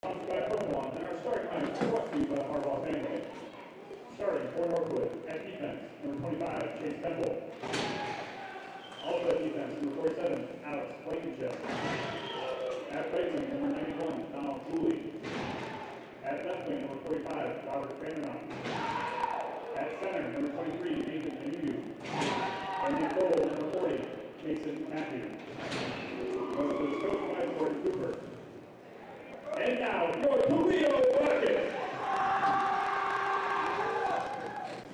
Sponsored by Purple, and our starting line is brought to you by the Harbaugh family. Starting for Northwood at defense, number 25, Chase Temple. Also at defense, number 47, Alex Blankenship. At right wing, number 91, Donald Julie. At left wing, number 45, Robert Vandernock. At center, number 23, Nathan Anudu. And in goal, number 40, Jason Matthews. Northwood's coached by Jordan Cooper. And now, your Toledo Rockets.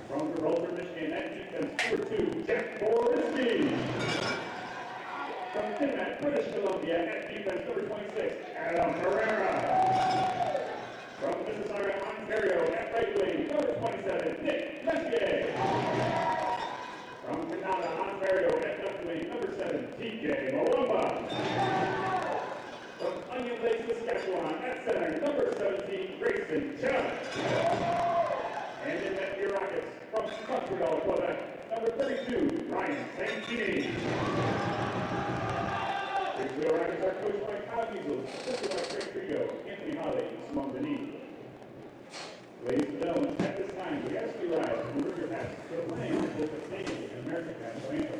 From Gibraltar, Michigan, at defense, number 2, Jack Borisky. From Kidnap, British Columbia, at defense, number 26, Adam Herrera. From Mississauga, Ontario, at right wing, number 27, Nick Messier. From Canada, Ontario, at left wing, number 7, TJ Mwamba. From Onion Lake, Saskatchewan, at center, number 17, Grayson Chubb. And in net your Rockets, from Montreal, Quebec, number 32, Ryan Santini. The Toledo Rockets are coached by Kyle Diesel, assisted by Craig Trigo, Anthony Holly, and Simone Denis. Ladies and gentlemen, at this time, we ask you rise to move your passes to the playing of the stadium in American Pennsylvania.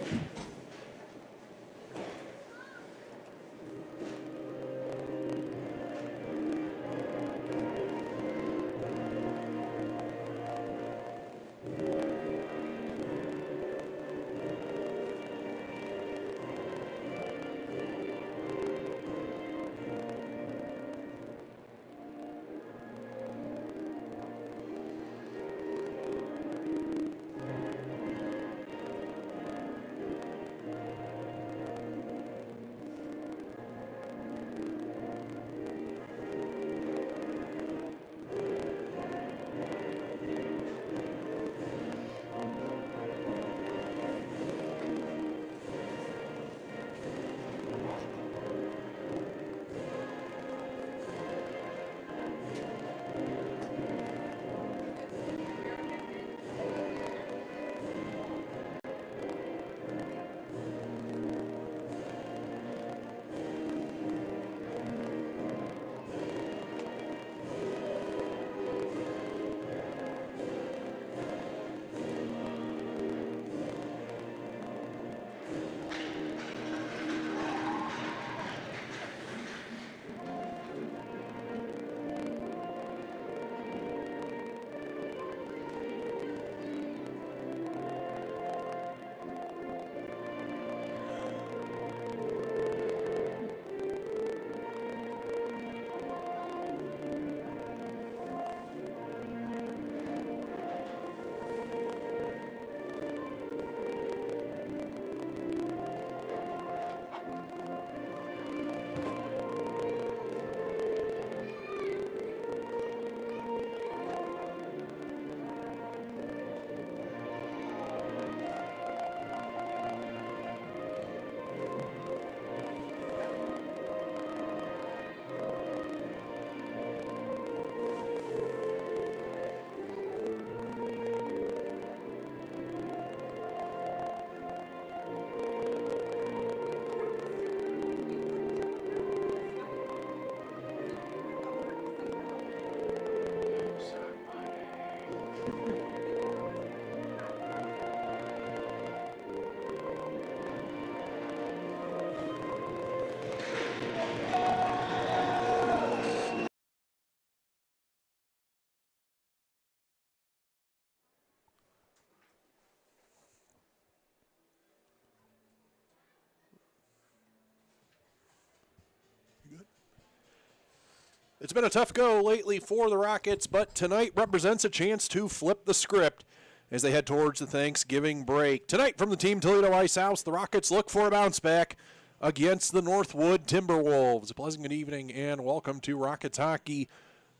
It's been a tough go lately for the Rockets, but tonight represents a chance to flip the script as they head towards the Thanksgiving break. Tonight from the Team Toledo Ice House, the Rockets look for a bounce back against the Northwood Timberwolves. A pleasant good evening and welcome to Rockets Hockey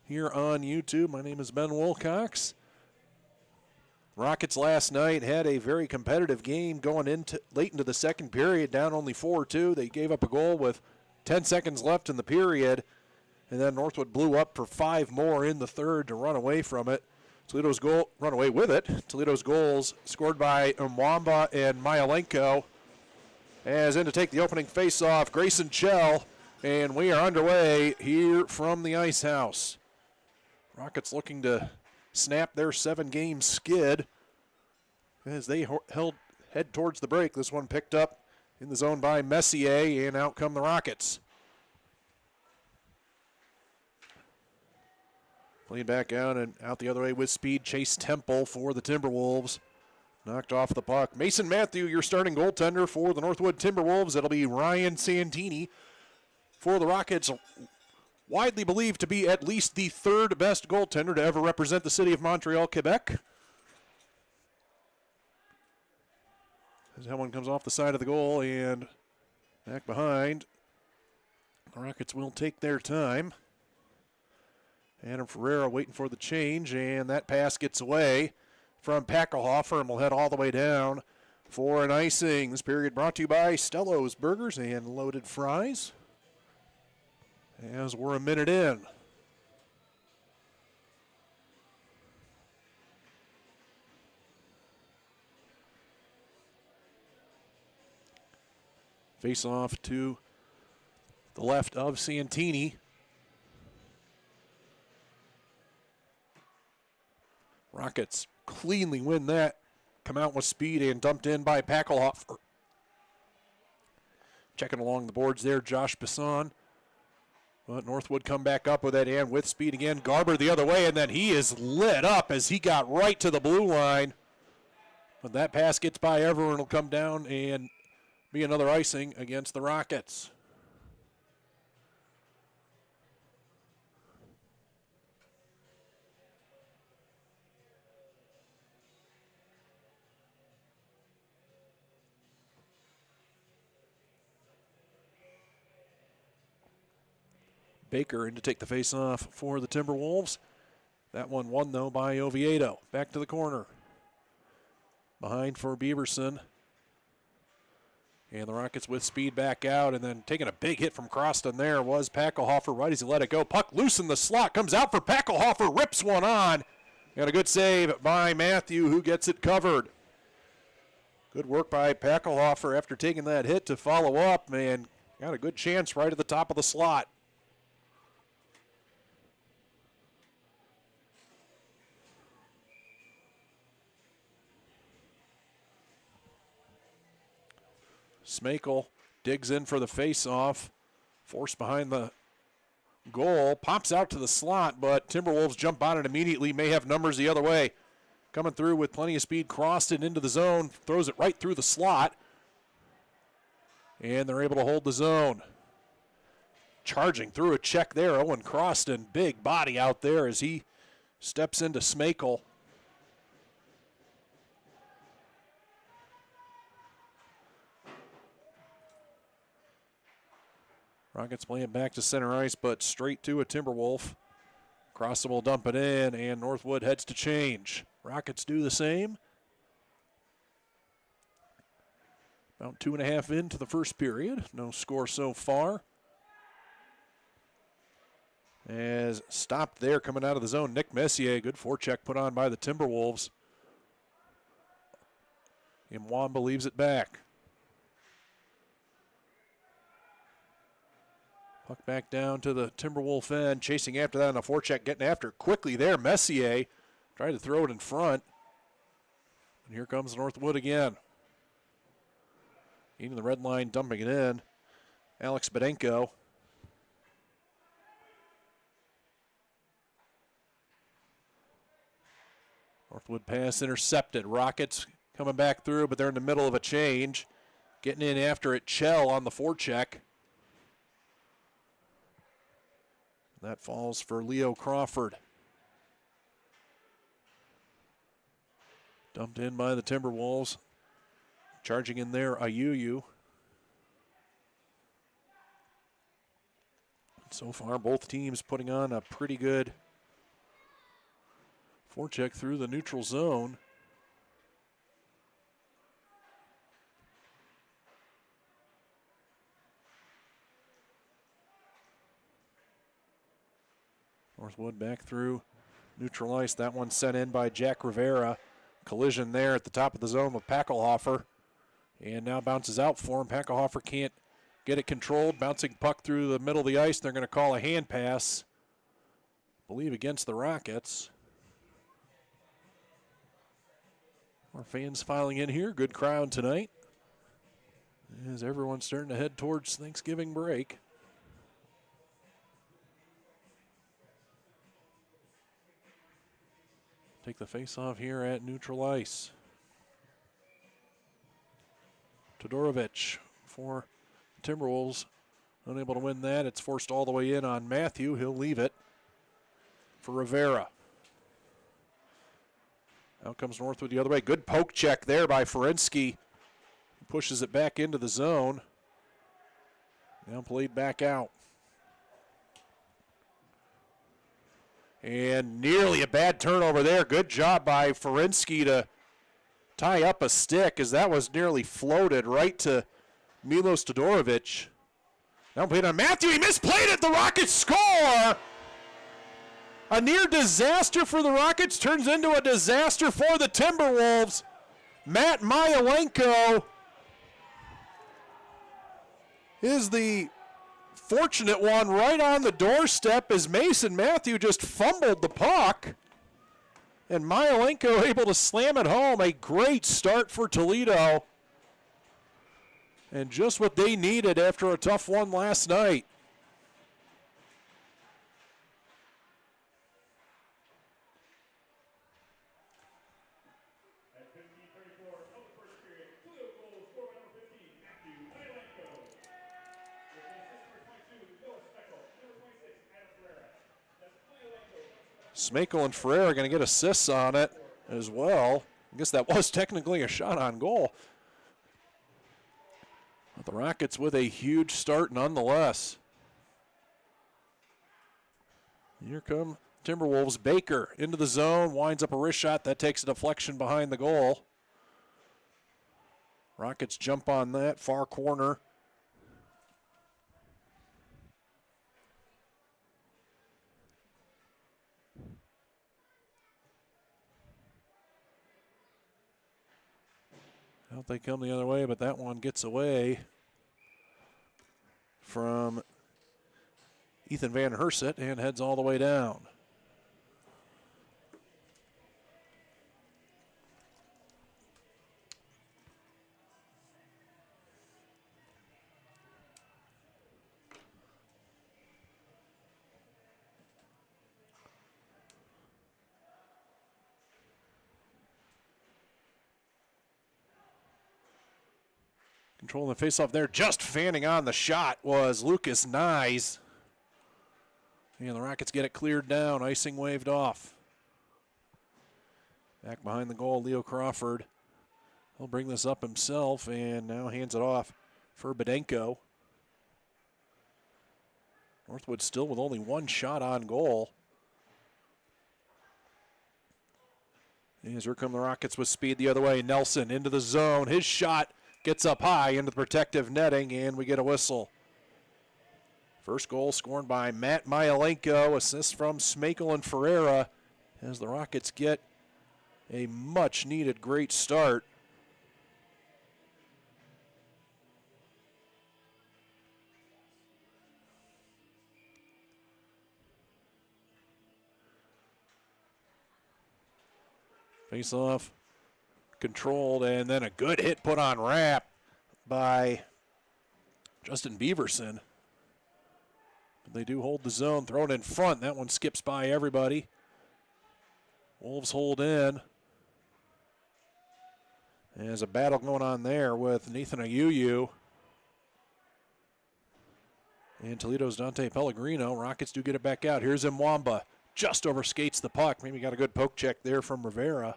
here on YouTube. My name is Ben Wilcox. Rockets last night had a very competitive game going into late into the second period, down only 4-2. They gave up a goal with 10 seconds left in the period, and then Northwood blew up for 5 more in the third to run away from it. Toledo's goal, run away with it. Toledo's goals scored by Mwamba and Myalenko. As in to take the opening faceoff, Grayson Chell And we are underway here from the Ice House. Rockets looking to snap their 7-game skid as they head towards the break. This one picked up in the zone by Messier, and out come the Rockets. Played back out and out the other way with speed. Chase Temple for the Timberwolves. Knocked off the puck. Mason Matthew, your starting goaltender for the Northwood Timberwolves. It'll be Ryan Santini for the Rockets. Widely believed to be at least the 3rd best goaltender to ever represent the city of Montreal, Quebec. As that one comes off the side of the goal and back behind. The Rockets will take their time. Adam Ferreira waiting for the change, and that pass gets away from Packelhofer and will head all the way down for an icing. This period brought to you by Stello's Burgers and Loaded Fries. As we're a minute in. Face off to the left of Santini. Rockets cleanly win that. Come out with speed and dumped in by Packelhofer. Checking along the boards there, Josh Bisson. But Northwood come back up with that and with speed again. Garber the other way, and then he is lit up as he got right to the blue line. But that pass gets by everyone. Will come down and be another icing against the Rockets. Baker in to take the face-off for the Timberwolves. That one won, though, by Oviedo. Back to the corner. Behind for Beaverson. And the Rockets with speed back out, and then taking a big hit from Croston there was Packelhofer right as he let it go. Puck loose in the slot, comes out for Packelhofer, rips one on. And a good save by Matthew, who gets it covered. Good work by Packelhofer after taking that hit to follow up, and got a good chance right at the top of the slot. Smakel digs in for the face-off. Forced behind the goal. Pops out to the slot, but Timberwolves jump on it immediately. May have numbers the other way. Coming through with plenty of speed. Croston into the zone. Throws it right through the slot. And they're able to hold the zone. Charging through a check there. Owen Croston, big body out there as he steps into Smakel. Rockets playing back to center ice, but straight to a Timberwolf. Croston will dump it in, and Northwood heads to change. Rockets do the same. About 2.5 into the first period. No score so far. As stopped there coming out of the zone, Nick Messier. Good forecheck put on by the Timberwolves. Mwamba leaves it back. Puck back down to the Timberwolf end, chasing after that on a forecheck, getting after quickly there. Messier tried to throw it in front. And here comes Northwood again. Eating the red line, dumping it in. Alex Bedenko. Northwood pass intercepted. Rockets coming back through, but they're in the middle of a change. Getting in after it, Chell on the forecheck. That falls for Leo Crawford. Dumped in by the Timberwolves. Charging in there, Ayuyu. So far, both teams putting on a pretty good forecheck through the neutral zone. Northwood back through neutral ice. That one sent in by Jack Rivera. Collision there at the top of the zone with Packelhofer. And now bounces out for him. Packelhofer can't get it controlled, bouncing puck through the middle of the ice. They're going to call a hand pass, I believe against the Rockets. More fans filing in here. Good crowd tonight as everyone's starting to head towards Thanksgiving break. Take the face-off here at neutral ice. Todorovic for Timberwolves. Unable to win that. It's forced all the way in on Matthew. He'll leave it for Rivera. Out comes Northwood the other way. Good poke check there by Ferensky. Pushes it back into the zone. Now played back out. And nearly a bad turnover there. Good job by Ferensky to tie up a stick, as that was nearly floated right to Milos Todorovic. Now played on Matthew. He misplayed it. The Rockets score. A near disaster for the Rockets turns into a disaster for the Timberwolves. Matt Myalenko is the fortunate one right on the doorstep as Mason Matthew just fumbled the puck. And Myalenko able to slam it home. A great start for Toledo. And just what they needed after a tough one last night. At 15:34 of the first period, Toledo goals scored by number 15, Matthew Myalenko. With the assist number 22, Noah Speckle. Number 26, Adam Ferreira. That's Myalenko. Smakel and Ferreira are going to get assists on it as well. I guess that was technically a shot on goal. But the Rockets with a huge start nonetheless. Here come Timberwolves. Baker into the zone, winds up a wrist shot. That takes a deflection behind the goal. Rockets jump on that far corner. Out they come the other way, but that one gets away from Ethan Van Herset and heads all the way down. Controlling the faceoff there, just fanning on the shot was Lucas Nyes. And the Rockets get it cleared down, icing waved off. Back behind the goal, Leo Crawford. He'll bring this up himself and now hands it off for Bedenko. Northwood still with only one shot on goal. And here come the Rockets with speed the other way. Nelson into the zone. His shot gets up high into the protective netting, and we get a whistle. First goal scored by Matt Myalenko. Assist from Smakel and Ferreira as the Rockets get a much-needed great start. Face-off controlled, and then a good hit put on wrap by Justin Beaverson. But they do hold the zone, throw it in front. That one skips by everybody. Wolves hold in. There's a battle going on there with Nathan Ayuyu and Toledo's Dante Pellegrino. Rockets do get it back out. Here's Mwamba. Just overskates the puck. Maybe got a good poke check there from Rivera.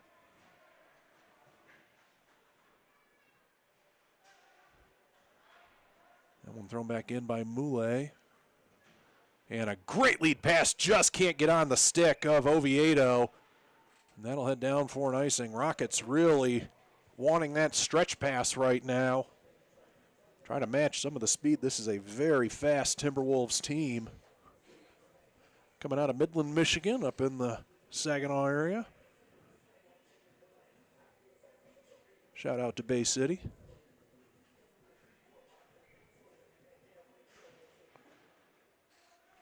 That one thrown back in by Moulet. And a great lead pass, just can't get on the stick of Oviedo. And that'll head down for an icing. Rockets really wanting that stretch pass right now. Trying to match some of the speed. This is a very fast Timberwolves team. Coming out of Midland, Michigan, up in the Saginaw area. Shout out to Bay City.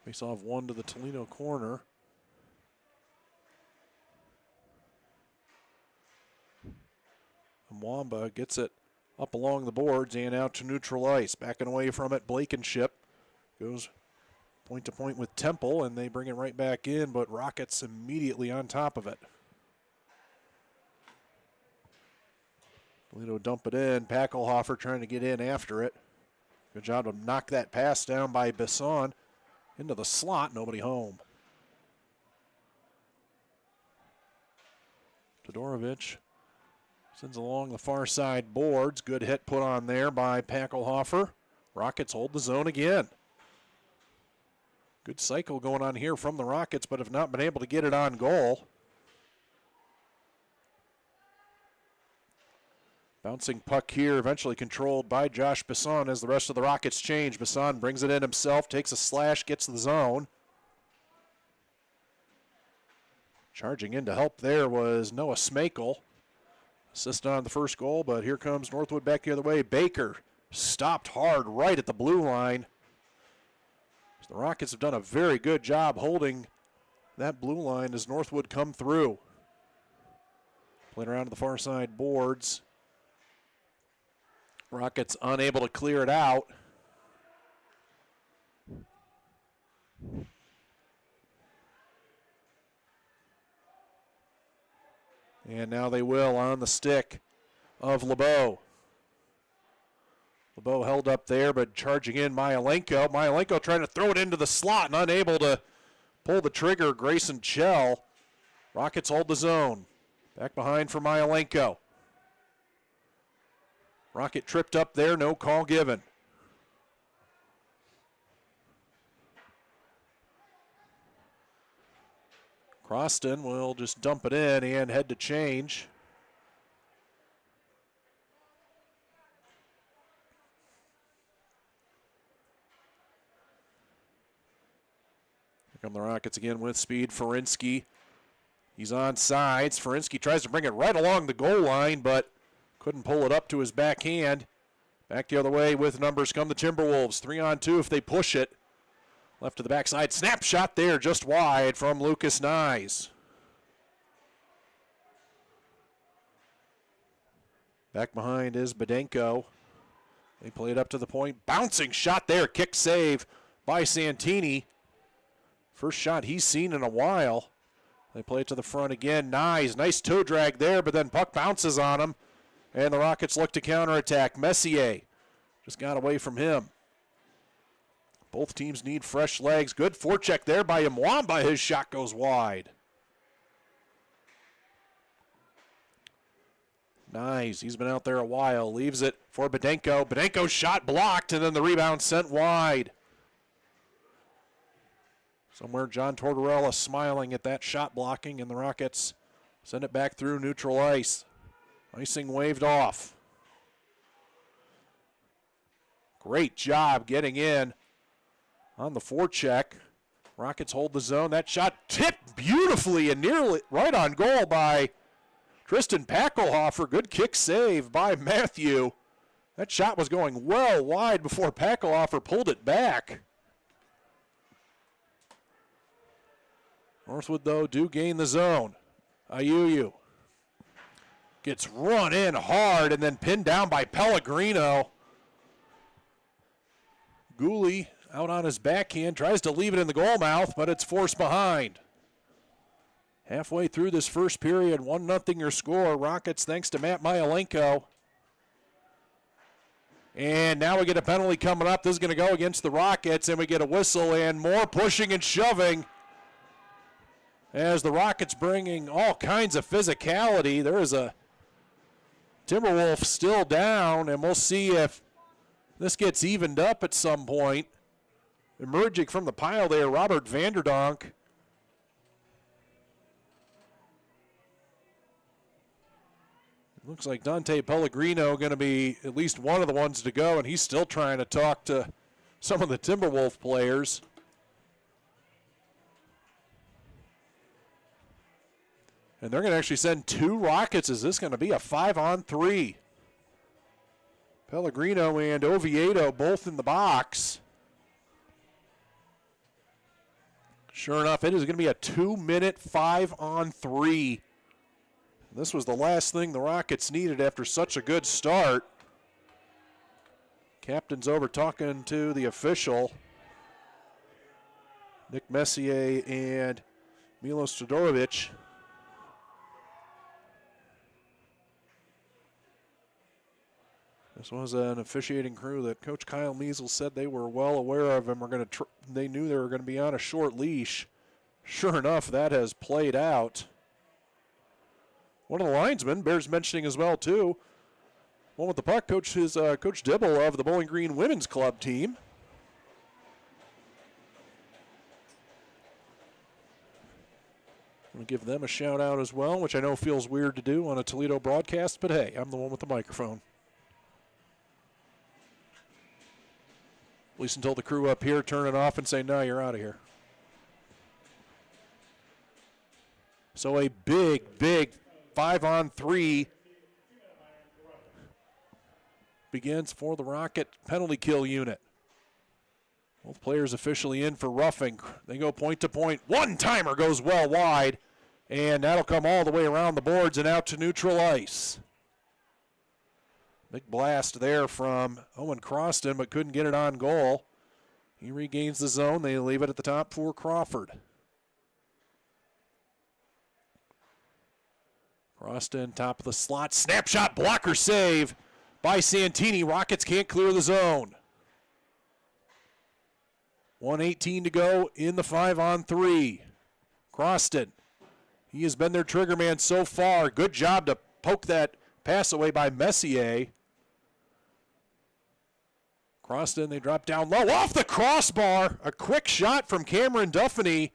Face off one to the Toledo corner. Mwamba gets it up along the boards and out to neutral ice. Backing away from it, Blankenship goes point to point with Temple, and they bring it right back in, but Rockets immediately on top of it. Toledo dump it in. Packelhofer trying to get in after it. Good job to knock that pass down by Bisson into the slot. Nobody home. Todorovic sends along the far side boards. Good hit put on there by Packelhofer. Rockets hold the zone again. Good cycle going on here from the Rockets, but have not been able to get it on goal. Bouncing puck here, eventually controlled by Josh Bisson as the rest of the Rockets change. Bisson brings it in himself, takes a slash, gets the zone. Charging in to help there was Noah Smakel. Assist on the first goal, but here comes Northwood back the other way. Baker stopped hard right at the blue line. The Rockets have done a very good job holding that blue line as Northwood come through. Playing around to the far side boards. Rockets unable to clear it out. And now they will on the stick of LeBeau. LeBeau held up there, but charging in Myelenko. Myelenko trying to throw it into the slot and unable to pull the trigger. Grayson Chell. Rockets hold the zone. Back behind for Myelenko. Rocket tripped up there, no call given. Croston will just dump it in and head to change. Here come the Rockets again with speed. Ferinsky. He's on sides. Ferinsky tries to bring it right along the goal line, but couldn't pull it up to his backhand. Back the other way with numbers come the Timberwolves. 3-on-2 if they push it. Left to the backside. Snapshot there just wide from Lucas Nyes. Back behind is Bedenko. They play it up to the point. Bouncing shot there. Kick save by Santini. First shot he's seen in a while. They play it to the front again. Nyes, nice toe drag there, but then puck bounces on him. And the Rockets look to counterattack. Messier just got away from him. Both teams need fresh legs. Good forecheck there by Mwamba. His shot goes wide. Nice. He's been out there a while. Leaves it for Bedenko. Bedenko's shot blocked, and then the rebound sent wide. Somewhere John Tortorella smiling at that shot blocking, and the Rockets send it back through neutral ice. Icing waved off. Great job getting in on the forecheck. Rockets hold the zone. That shot tipped beautifully and nearly right on goal by Tristan Packelhofer. Good kick save by Matthew. That shot was going well wide before Packelhofer pulled it back. Northwood, though, do gain the zone. Ayuyu gets run in hard and then pinned down by Pellegrino. Gooley out on his backhand, tries to leave it in the goal mouth, but it's forced behind. Halfway through this first period, 1-0 your score. Rockets thanks to Matt Myelenko. And now we get a penalty coming up. This is going to go against the Rockets, and we get a whistle and more pushing and shoving as the Rockets bringing all kinds of physicality. There is a Timberwolf still down, and we'll see if this gets evened up at some point. Emerging from the pile there, Robert Vanderdonk. Looks like Dante Pellegrino going to be at least one of the ones to go, and he's still trying to talk to some of the Timberwolf players. And they're going to actually send 2 Rockets. Is this going to be a 5-on-3? Pellegrino and Oviedo both in the box. Sure enough, it is going to be a 2-minute 5-on-3. This was the last thing the Rockets needed after such a good start. Captain's over talking to the official. Nick Messier and Milos Todorovic. This was an officiating crew that Coach Kyle Measles said they were well aware of and they knew they were going to be on a short leash. Sure enough, that has played out. One of the linesmen bears mentioning as well, too. One with the puck, Coach Dibble of the Bowling Green Women's Club team. I'm going to give them a shout out as well, which I know feels weird to do on a Toledo broadcast, but hey, I'm the one with the microphone. At least until the crew up here turn it off and say, no, you're out of here. So a big 5-on-3 begins for the Rocket penalty kill unit. Both players officially in for roughing. They go point to point. One-timer goes well wide, and that'll come all the way around the boards and out to neutral ice. Big blast there from Owen Croston, but couldn't get it on goal. He regains the zone. They leave it at the top for Crawford. Croston, top of the slot. Snapshot, blocker save by Santini. Rockets can't clear the zone. 1:18 to go in the 5-on-3. Croston, he has been their trigger man so far. Good job to poke that pass away by Messier. Croston, they drop down low. Off the crossbar. A quick shot from Cameron Duffany.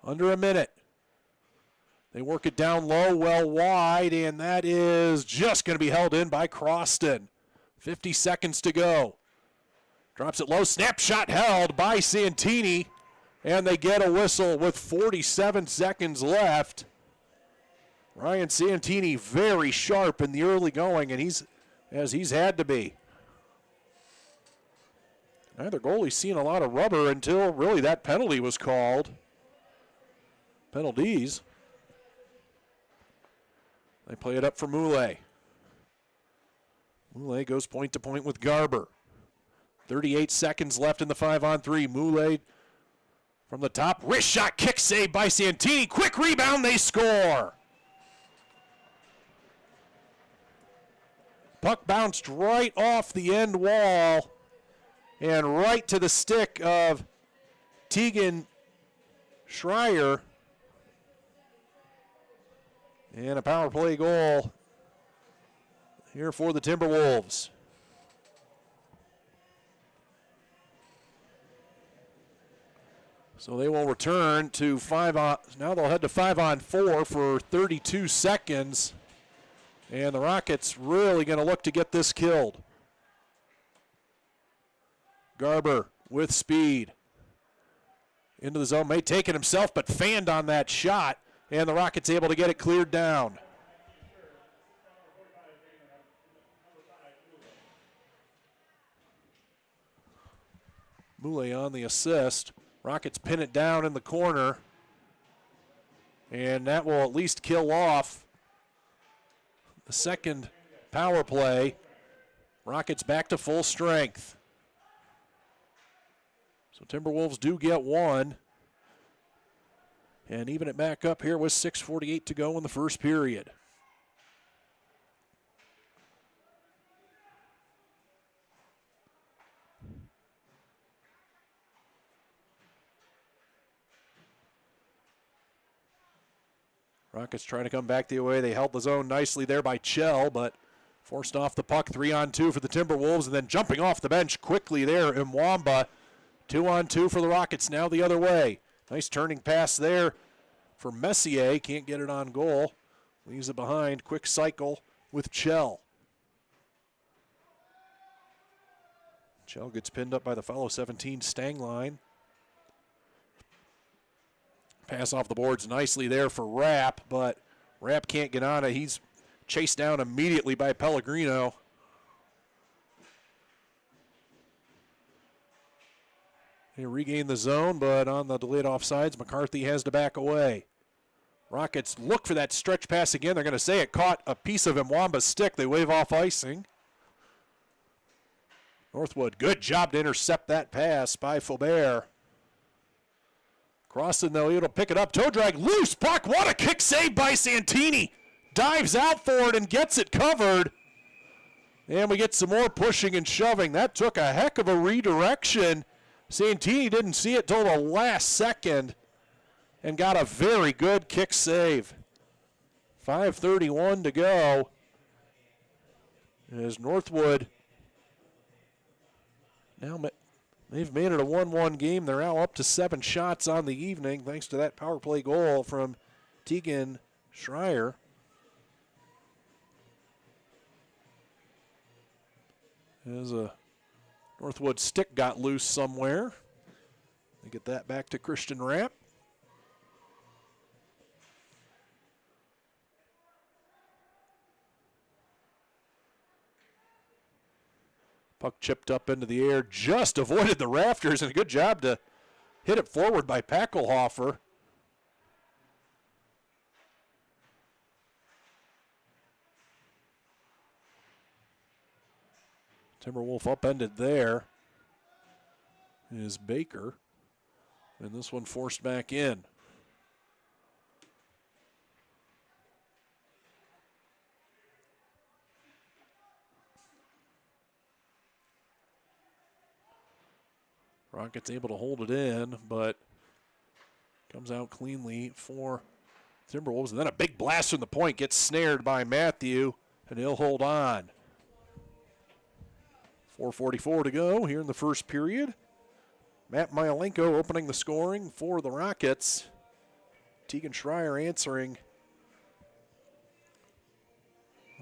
Under a minute. They work it down low, well wide, and that is just going to be held in by Croston. 50 seconds to go. Drops it low. Snapshot held by Santini, and they get a whistle with 47 seconds left. Ryan Santini very sharp in the early going, and he's had to be. Neither goalie's seen a lot of rubber until really that penalty was called. Penalties. They play it up for Moulet. Moulet goes point to point with Garber. 38 seconds left in the 5-on-3. Moulet from the top. Wrist shot, kick save by Santini. Quick rebound, they score. Puck bounced right off the end wall and right to the stick of Tegan Schreier. And a power play goal here for the Timberwolves. So they will return to now they'll head to 5-on-4 for 32 seconds. And the Rockets really going to look to get this killed. Garber with speed. Into the zone, may take it himself, but fanned on that shot. And the Rockets able to get it cleared down. Moulet on the assist. Rockets pin it down in the corner. And that will at least kill off the second power play. Rockets back to full strength. So Timberwolves do get one. And even it back up here with 6:48 to go in the first period. Rockets trying to come back the way. They held the zone nicely there by Chell, but forced off the puck. 3-on-2 for the Timberwolves, and then jumping off the bench quickly there, Mwamba. 2-on-2 for the Rockets, now the other way. Nice turning pass there for Messier. Can't get it on goal. Leaves it behind. Quick cycle with Chell. Chell gets pinned up by the fellow 17 Stangline. Pass off the boards nicely there for Rapp, but Rapp can't get on it. He's chased down immediately by Pellegrino. They regain the zone, but on the delayed offsides, McCarthy has to back away. Rockets look for that stretch pass again. They're going to say it caught a piece of Mwamba's stick. They wave off icing. Northwood, good job to intercept that pass by Faubert. Crossing though, it'll pick it up. Toe drag, loose puck. What a kick save by Santini. Dives out for it and gets it covered. And we get some more pushing and shoving. That took a heck of a redirection. Santini didn't see it till the last second and got a very good kick save. 5:31 to go. As Northwood now they've made it a 1-1 game. They're now up to 7 shots on the evening thanks to that power play goal from Tegan Schreier. As a Northwood stick got loose somewhere. They get that back to Christian Rapp. Puck chipped up into the air, just avoided the rafters, and a good job to hit it forward by Packelhofer. Timberwolf upended there is Baker, and this one forced back in. Rockets able to hold it in, but comes out cleanly for Timberwolves. And then a big blast from the point gets snared by Matthew, and he'll hold on. 4:44 to go here in the first period. Matt Myelenko opening the scoring for the Rockets. Tegan Schreier answering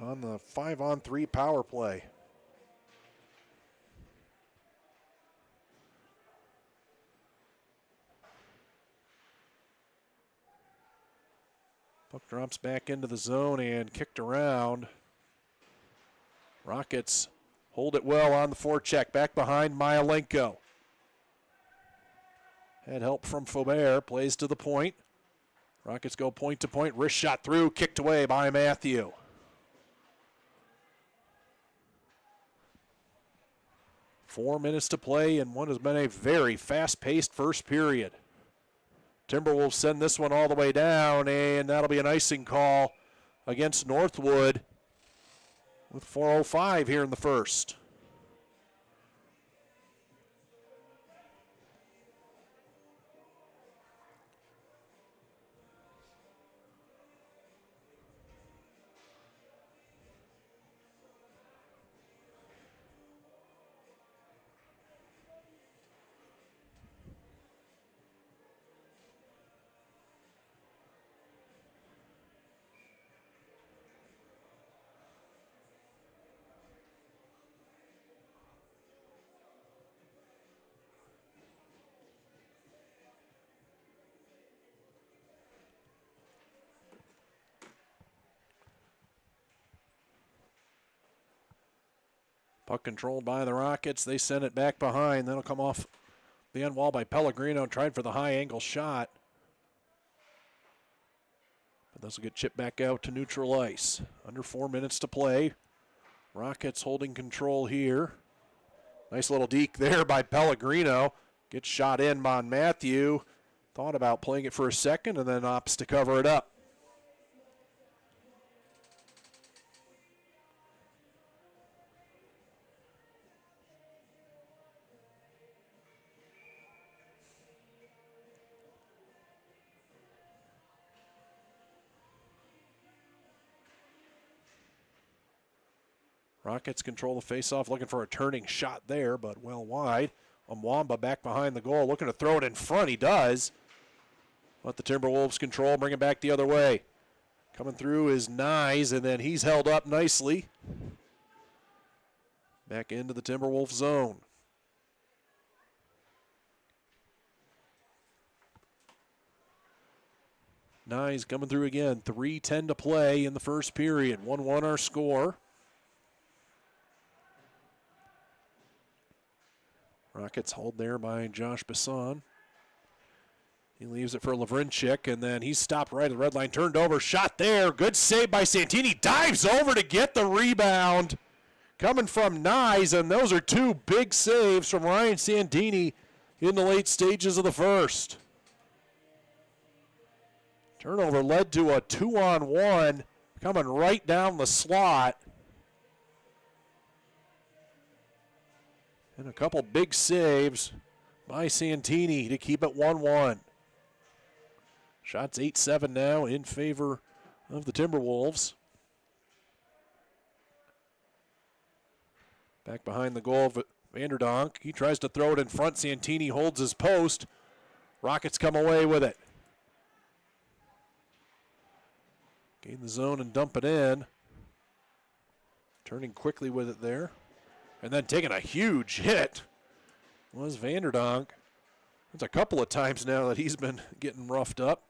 on the 5-on-3 power play. Puck drops back into the zone and kicked around. Rockets hold it well on the forecheck. Back behind Myelenko. Had help from Faubert. Plays to the point. Rockets go point to point. Wrist shot through. Kicked away by Matthew. Four minutes to play in what has been a very fast-paced first period. Timberwolves send this one all the way down, and that'll be an icing call against Northwood with 4:05 here in the first. Puck controlled by the Rockets. They send it back behind. That'll come off the end wall by Pellegrino. Tried for the high angle shot. But this will get chipped back out to neutral ice. Under 4 minutes to play. Rockets holding control here. Nice little deke there by Pellegrino. Gets shot in by Matthew. Thought about playing it for a second and then opts to cover it up. Rockets control the faceoff, looking for a turning shot there, but well wide. Mwamba back behind the goal, looking to throw it in front. He does. Let the Timberwolves control, bring it back the other way. Coming through is Nyes, and then he's held up nicely. Back into the Timberwolf zone. Nyes coming through again. 3:10 to play in the first period. 1-1 our score. Rockets hold there by Josh Bisson. He leaves it for Lavrinchik, and then he's stopped right at the red line, turned over, shot there. Good save by Santini. Dives over to get the rebound. Coming from Nyes, and those are two big saves from Ryan Santini in the late stages of the first. Turnover led to a 2-on-1 coming right down the slot. And a couple big saves by Santini to keep it 1-1. Shots 8-7 now in favor of the Timberwolves. Back behind the goal of Vanderdonk. He tries to throw it in front. Santini holds his post. Rockets come away with it. Gain the zone and dump it in. Turning quickly with it there. And then taking a huge hit was Vanderdonk. It's a couple of times now that he's been getting roughed up.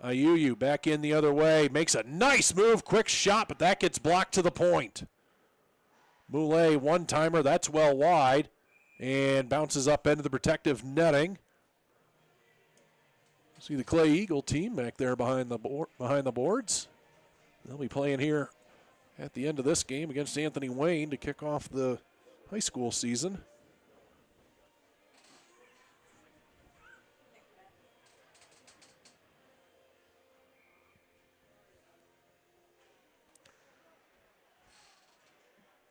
Ayuyu back in the other way. Makes a nice move. Quick shot, but that gets blocked to the point. Moulet, one-timer. That's well wide. And bounces up into the protective netting. See the Clay Eagle team back there behind the boards. They'll be playing here at the end of this game against Anthony Wayne to kick off the high school season.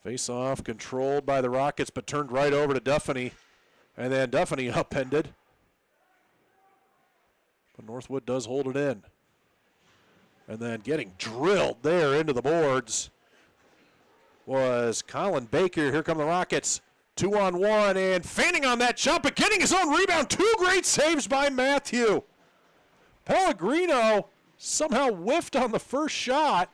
Face-off controlled by the Rockets, but turned right over to Duffany. And then Duffany upended. But Northwood does hold it in. And then getting drilled there into the boards was Colin Baker. Here come the Rockets. 2-on-1 and fanning on that shot, but getting his own rebound. Two great saves by Matthew. Pellegrino somehow whiffed on the first shot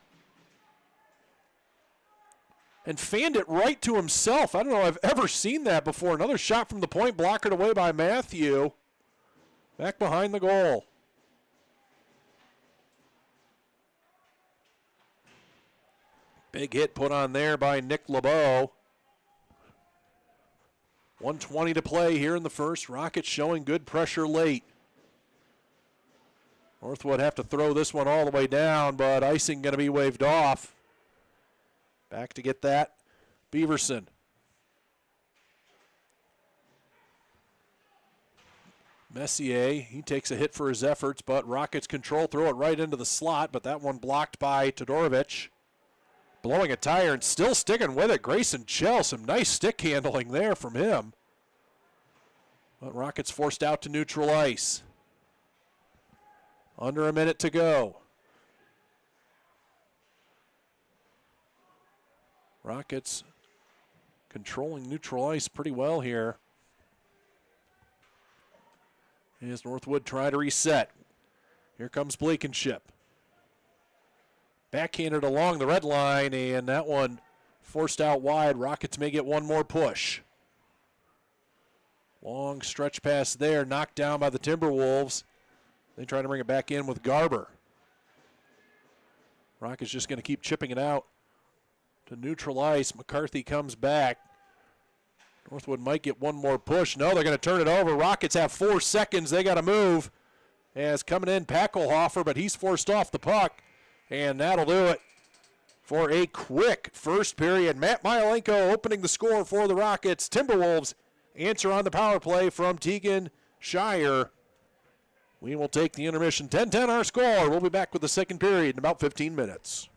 and fanned it right to himself. I don't know if I've ever seen that before. Another shot from the point, blockered away by Matthew. Back behind the goal. Big hit put on there by Nick LeBeau. 1:20 to play here in the first. Rockets showing good pressure late. Northwood have to throw this one all the way down, but icing going to be waved off. Back to get that, Beaverson. Messier, he takes a hit for his efforts, but Rockets control, throw it right into the slot, but that one blocked by Todorovic. Blowing a tire and still sticking with it. Grayson Chell, some nice stick handling there from him. But Rockets forced out to neutral ice. Under a minute to go. Rockets controlling neutral ice pretty well here. As Northwood try to reset. Here comes Blankenship. Backhanded along the red line, and that one forced out wide. Rockets may get one more push. Long stretch pass there, knocked down by the Timberwolves. They try to bring it back in with Garber. Rockets just going to keep chipping it out to neutral ice. McCarthy comes back. Northwood might get one more push. No, they're going to turn it over. Rockets have 4 seconds. They got to move. As coming in, Packelhofer, but he's forced off the puck. And that'll do it for a quick first period. Matt Myelenko opening the score for the Rockets. Timberwolves answer on the power play from Tegan Shire. We will take the intermission. 10-10 our score. We'll be back with the second period in about 15 minutes.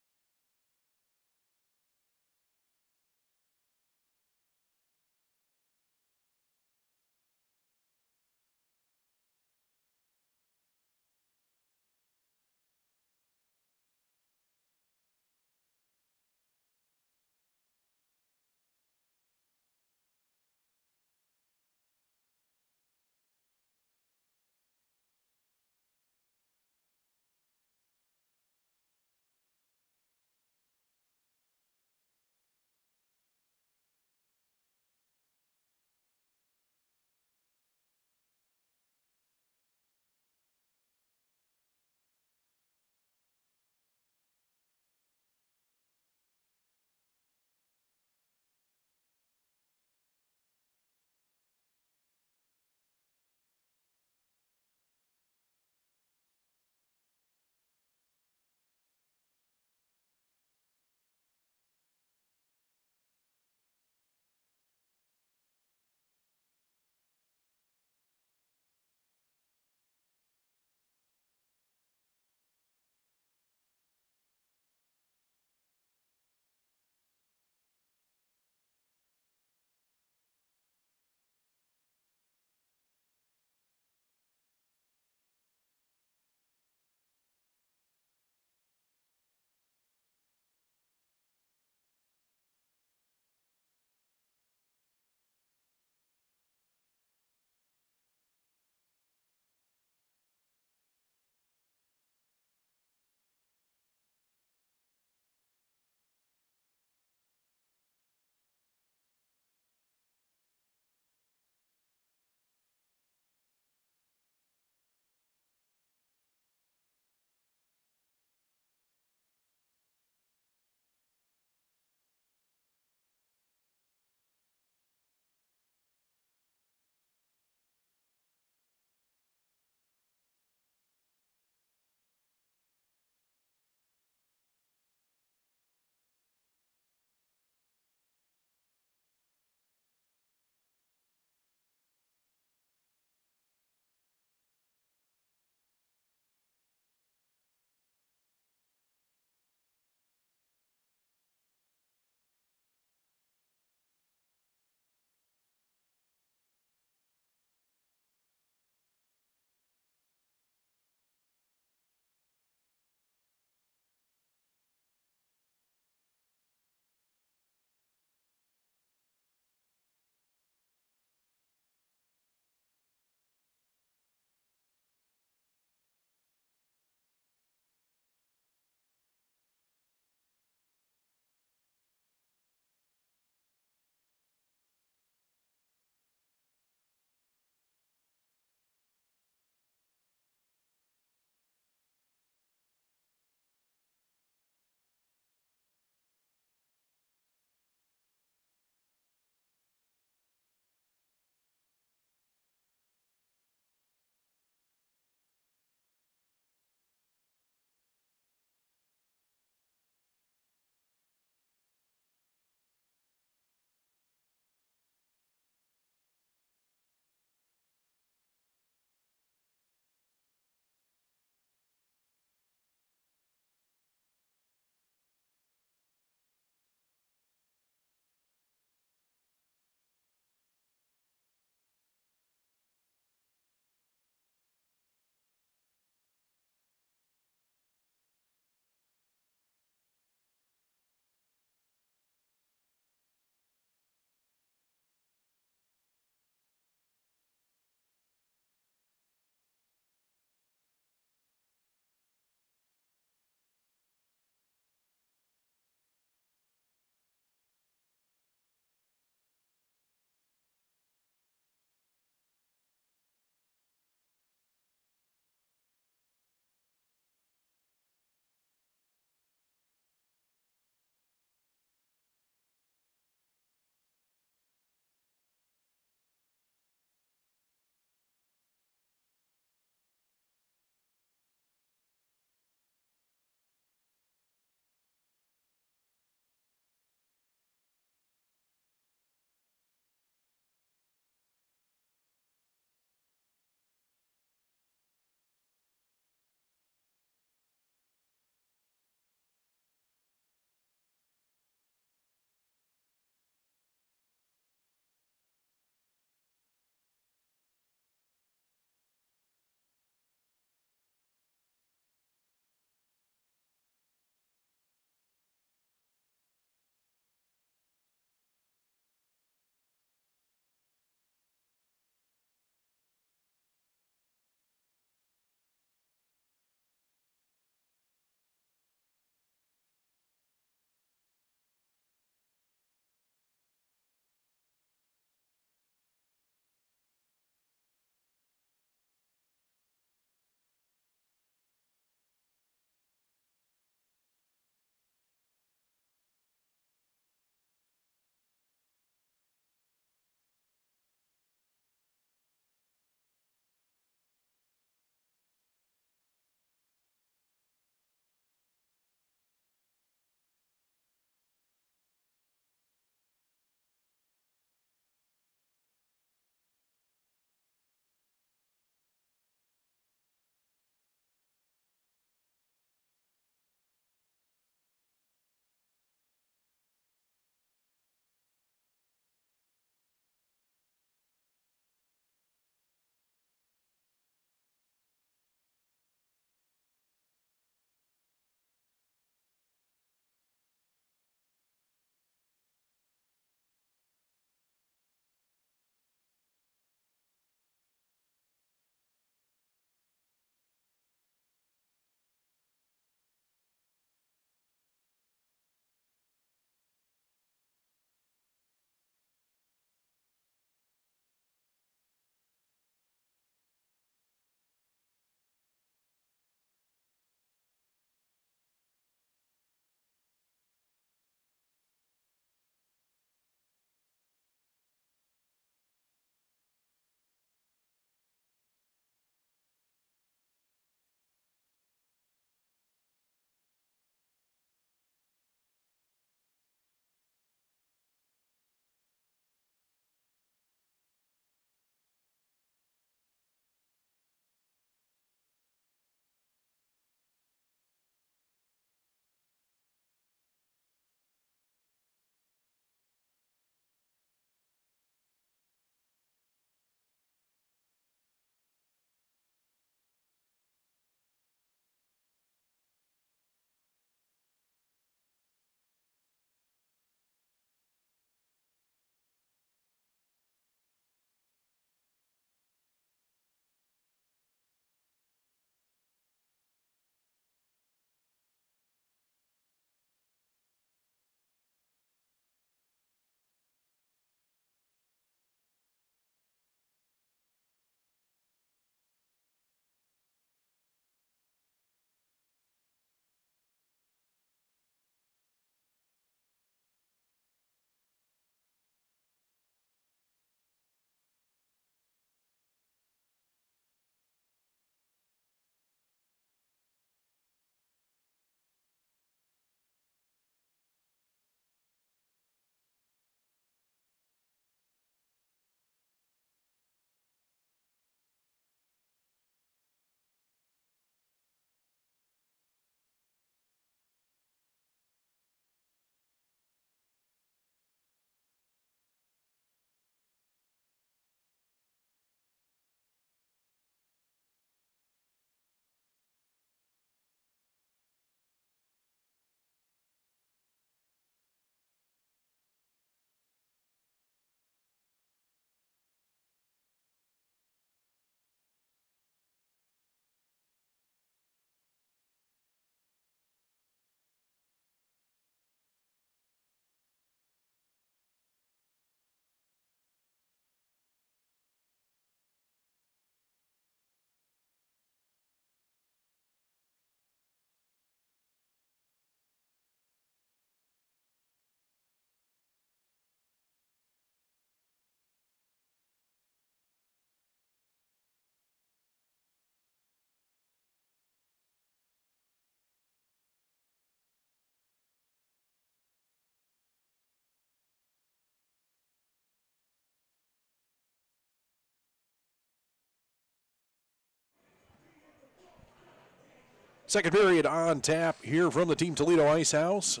Second period on tap here from the Team Toledo Ice House.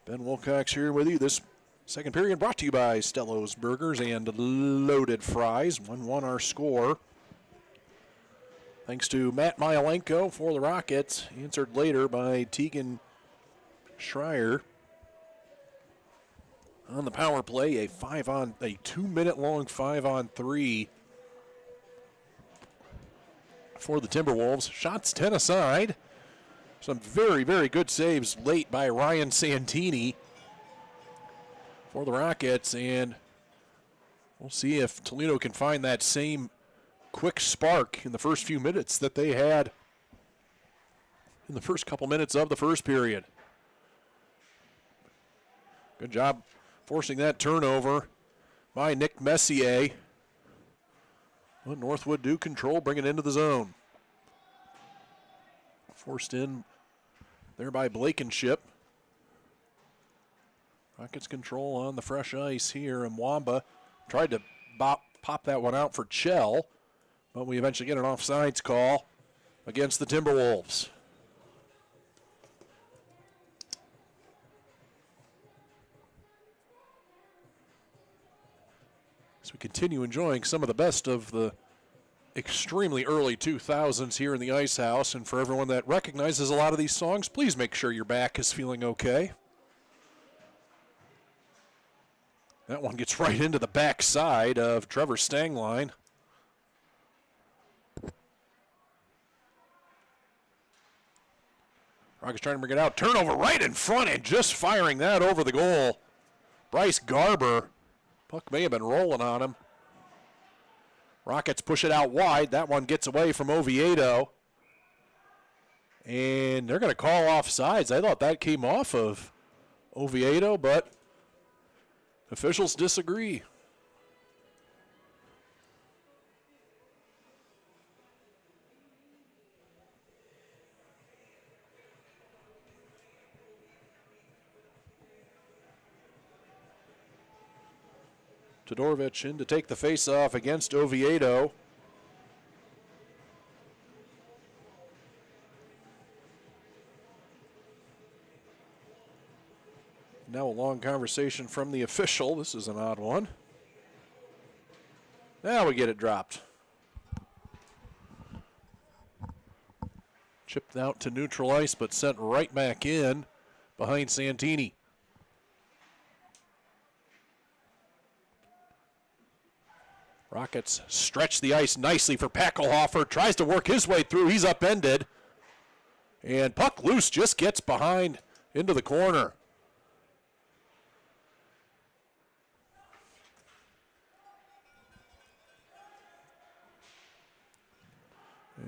Ben Wilcox here with you. This second period brought to you by Stello's Burgers and Loaded Fries. 1-1 our score. Thanks to Matt Myelenko for the Rockets. Answered later by Tegan Schreier. On the power play, a 2-minute long 5-on-3 for the Timberwolves. Shots 10 aside. Some very, very good saves late by Ryan Santini for the Rockets, and we'll see if Toledo can find that same quick spark in the first few minutes that they had in the first couple minutes of the first period. Good job forcing that turnover by Nick Messier. But Northwood do control, bring it into the zone. Forced in there by Blankenship. Rockets control on the fresh ice here, and Mwamba tried to pop that one out for Chell, but we eventually get an offsides call against the Timberwolves. As we continue enjoying some of the best of the extremely early 2000s here in the Ice House, and for everyone that recognizes a lot of these songs, please make sure your back is feeling okay. That one gets right into the back side of Trevor Stangline. Rockets trying to bring it out. Turnover right in front and just firing that over the goal. Bryce Garber. Puck may have been rolling on him. Rockets push it out wide. That one gets away from Oviedo. And they're going to call offsides. I thought that came off of Oviedo, but officials disagree. Todorovic in to take the face-off against Oviedo. Now a long conversation from the official. This is an odd one. Now we get it dropped. Chipped out to neutral ice, but sent right back in behind Santini. Rockets stretch the ice nicely for Packelhofer. Tries to work his way through. He's upended. And puck loose, just gets behind into the corner.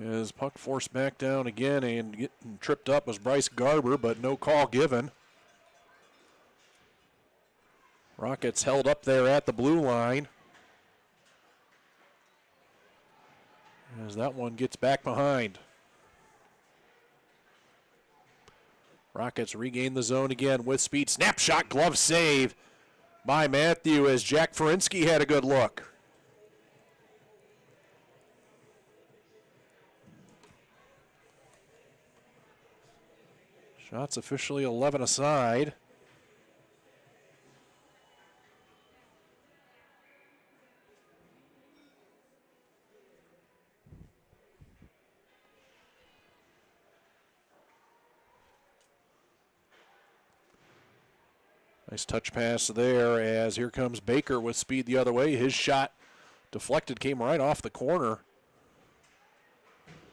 As puck forced back down again, and getting tripped up was Bryce Garber, but no call given. Rockets held up there at the blue line. As that one gets back behind. Rockets regain the zone again with speed. Snapshot glove save by Matthew as Jack Ferinsky had a good look. Shots officially 11 aside. Nice touch pass there as here comes Baker with speed the other way. His shot deflected, came right off the corner.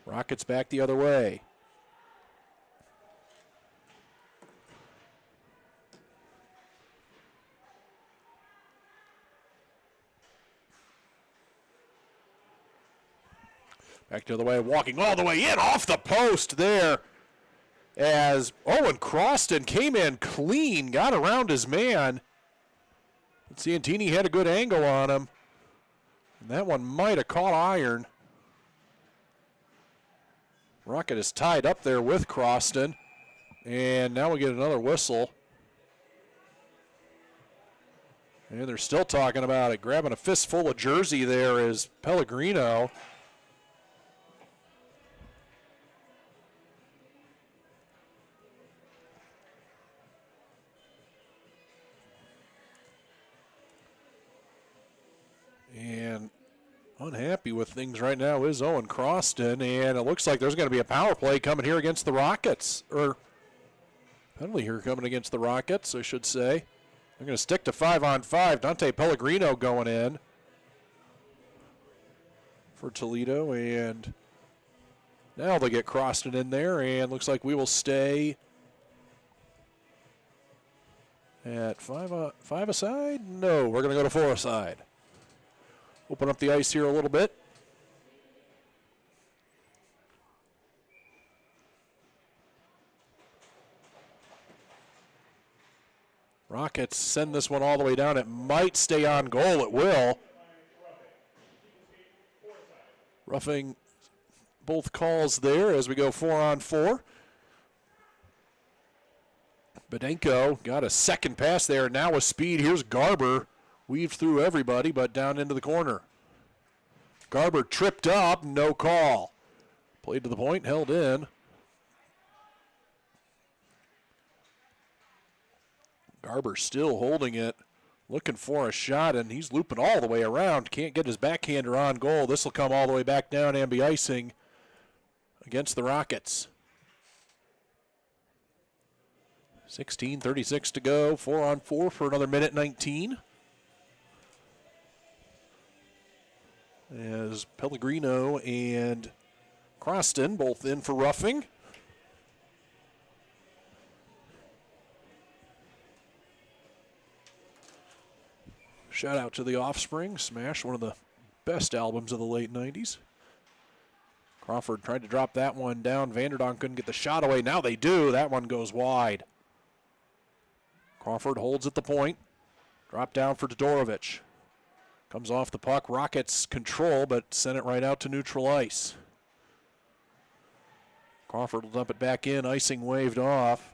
Rockets back the other way. Back the other way, walking all the way in, off the post there. As Owen Croston came in clean, got around his man. Santini had a good angle on him. And that one might have caught iron. Rocket is tied up there with Croston. And now we get another whistle. And they're still talking about it. Grabbing a fistful of jersey there is Pellegrino. unhappy with things right now is Owen Croston, and it looks like there's going to be a power play coming here against the Rockets, or penalty here coming against the Rockets, I should say. They're going to stick to 5-on-5. Dante Pellegrino going in for Toledo, and now they'll get Croston in there, and looks like we will stay at 5 aside. No, we're going to go to 4 aside. Open up the ice here a little bit. Rockets send this one all the way down. It might stay on goal. It will. Roughing both calls there as we go 4-on-4. Bedenko got a second pass there. Now with speed, here's Garber. Weaved through everybody, but down into the corner. Garber tripped up, no call. Played to the point, held in. Garber still holding it, looking for a shot, and he's looping all the way around. Can't get his backhander on goal. This will come all the way back down and be icing against the Rockets. 16:36 to go, 4-on-4 for another minute 19. As Pellegrino and Croston both in for roughing. Shout out to The Offspring, Smash, one of the best albums of the late 90s. Crawford tried to drop that one down. Vanderdonk couldn't get the shot away. Now they do. That one goes wide. Crawford holds at the point. Drop down for Todorovic. Comes off the puck. Rockets control, but sent it right out to neutral ice. Crawford will dump it back in. Icing waved off.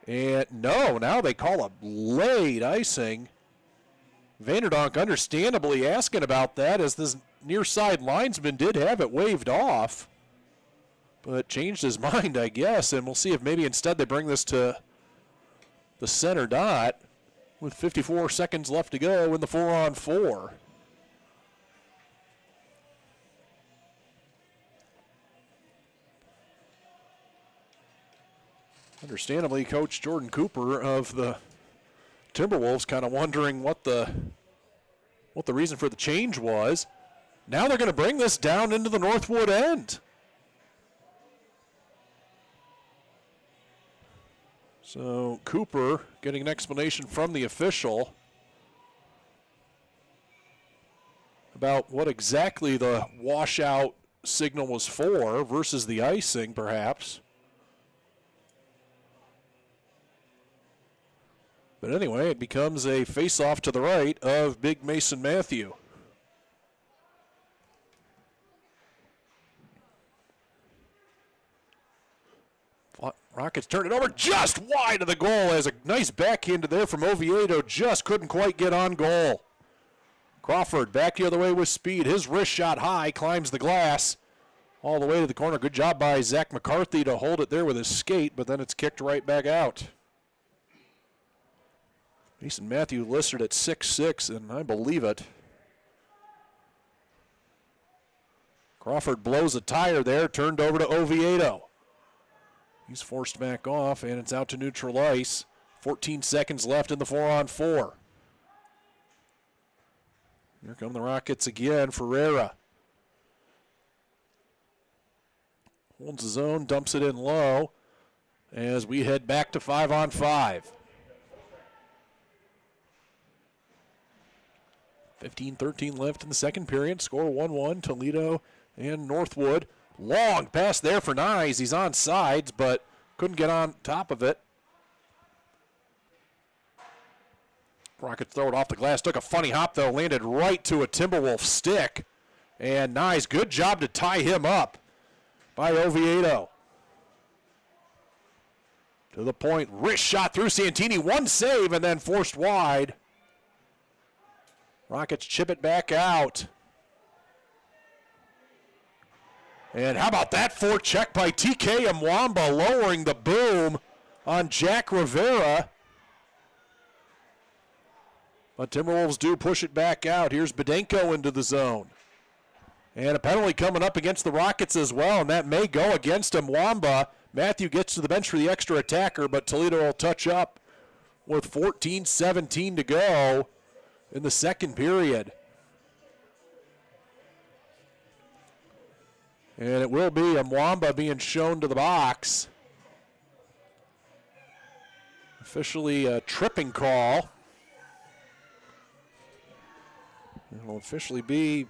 And no, now they call a late icing. Vanderdonk understandably asking about that, as this near side linesman did have it waved off. But changed his mind, I guess, and we'll see if maybe instead they bring this to the center dot with 54 seconds left to go in the 4-on-4. Understandably, Coach Jordan Cooper of the Timberwolves kind of wondering what the reason for the change was. Now they're going to bring this down into the Northwood end. So Cooper getting an explanation from the official about what exactly the washout signal was for versus the icing, perhaps. But anyway, it becomes a face-off to the right of Big Mason Matthew. Rockets turn it over just wide of the goal as a nice backhand there from Oviedo. Just couldn't quite get on goal. Crawford back the other way with speed. His wrist shot high, climbs the glass all the way to the corner. Good job by Zach McCarthy to hold it there with his skate, but then it's kicked right back out. Mason Matthew listed at 6'6", and I believe it. Crawford blows a tire there, turned over to Oviedo. He's forced back off, and it's out to neutral ice. 14 seconds left in the 4-on-4. Here come the Rockets again. Ferreira holds his own, dumps it in low as we head back to 5-on-5. 15-13 left in the second period. Score 1-1, Toledo and Northwood. Long pass there for Nyes. He's on sides, but couldn't get on top of it. Rockets throw it off the glass. Took a funny hop, though. Landed right to a Timberwolf stick. And Nyes, good job to tie him up by Oviedo. To the point. Wrist shot through Santini. One save and then forced wide. Rockets chip it back out. And how about that forecheck by TK Mwamba, lowering the boom on Jack Rivera. But Timberwolves do push it back out. Here's Bedenko into the zone. And a penalty coming up against the Rockets as well, and that may go against him. Mwamba. Matthew gets to the bench for the extra attacker, but Toledo will touch up with 14-17 to go in the second period. And it will be a Mwamba being shown to the box. Officially a tripping call. It'll officially be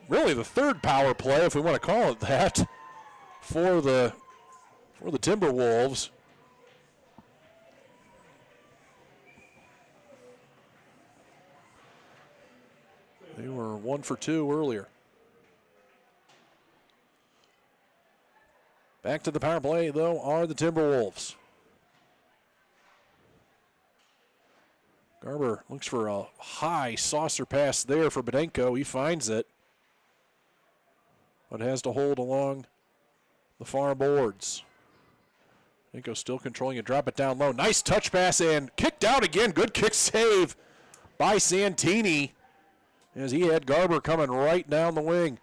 really the third power play, if we want to call it that, for the Timberwolves. They were 1 for 2 earlier. Back to the power play, though, are the Timberwolves. Garber looks for a high saucer pass there for Bedenko. He finds it, but has to hold along the far boards. Bedenko still controlling it, drop it down low. Nice touch pass and kicked out again. Good kick save by Santini as he had Garber coming right down the wing.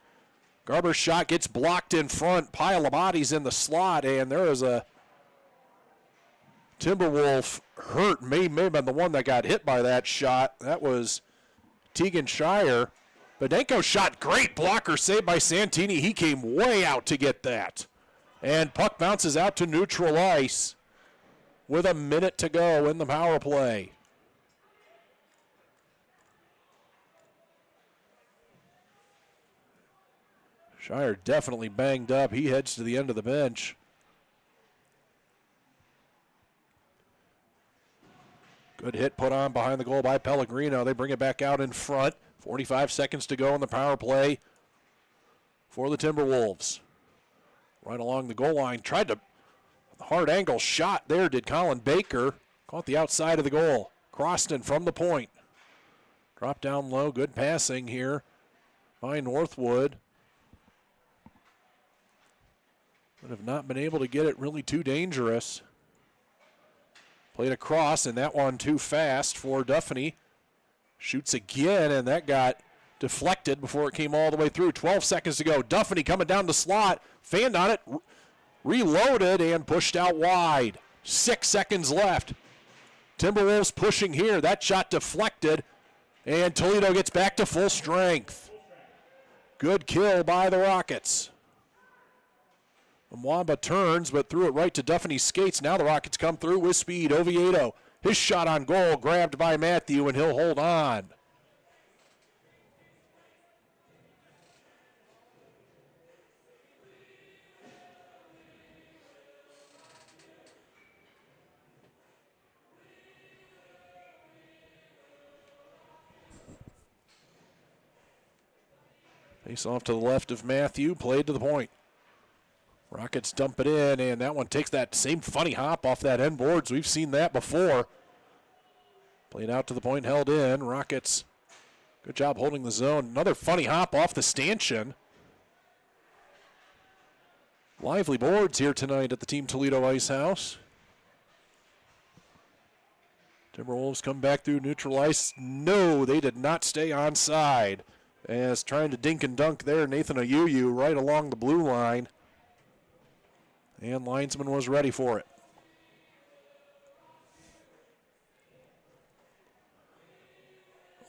Garber's shot gets blocked in front. Pile of bodies in the slot, and there is a Timberwolf hurt. May have been the one that got hit by that shot. That was Tegan Shire. Bedenko shot, great blocker saved by Santini. He came way out to get that. And puck bounces out to neutral ice with a minute to go in the power play. Shire definitely banged up. He heads to the end of the bench. Good hit put on behind the goal by Pellegrino. They bring it back out in front. 45 seconds to go in the power play for the Timberwolves. Right along the goal line. Tried to, hard angle shot there did Colin Baker. Caught the outside of the goal. Croston from the point. Drop down low. Good passing here by Northwood. But have not been able to get it really too dangerous. Played across, and that one too fast for Duffany. Shoots again, and that got deflected before it came all the way through. 12 seconds to go. Duffany coming down the slot, fanned on it, reloaded, and pushed out wide. 6 seconds left. Timberwolves pushing here. That shot deflected, and Toledo gets back to full strength. Good kill by the Rockets. Mwamba turns, but threw it right to Duffany's skates. Now the Rockets come through with speed. Oviedo, his shot on goal, grabbed by Matthew, and he'll hold on. Face off to the left of Matthew, played to the point. Rockets dump it in, and that one takes that same funny hop off that end boards. We've seen that before. Played out to the point, held in. Rockets, good job holding the zone. Another funny hop off the stanchion. Lively boards here tonight at the Team Toledo Ice House. Timberwolves come back through neutral ice. No, they did not stay onside. As trying to dink and dunk there, Nathan Oyuyu right along the blue line. And linesman was ready for it.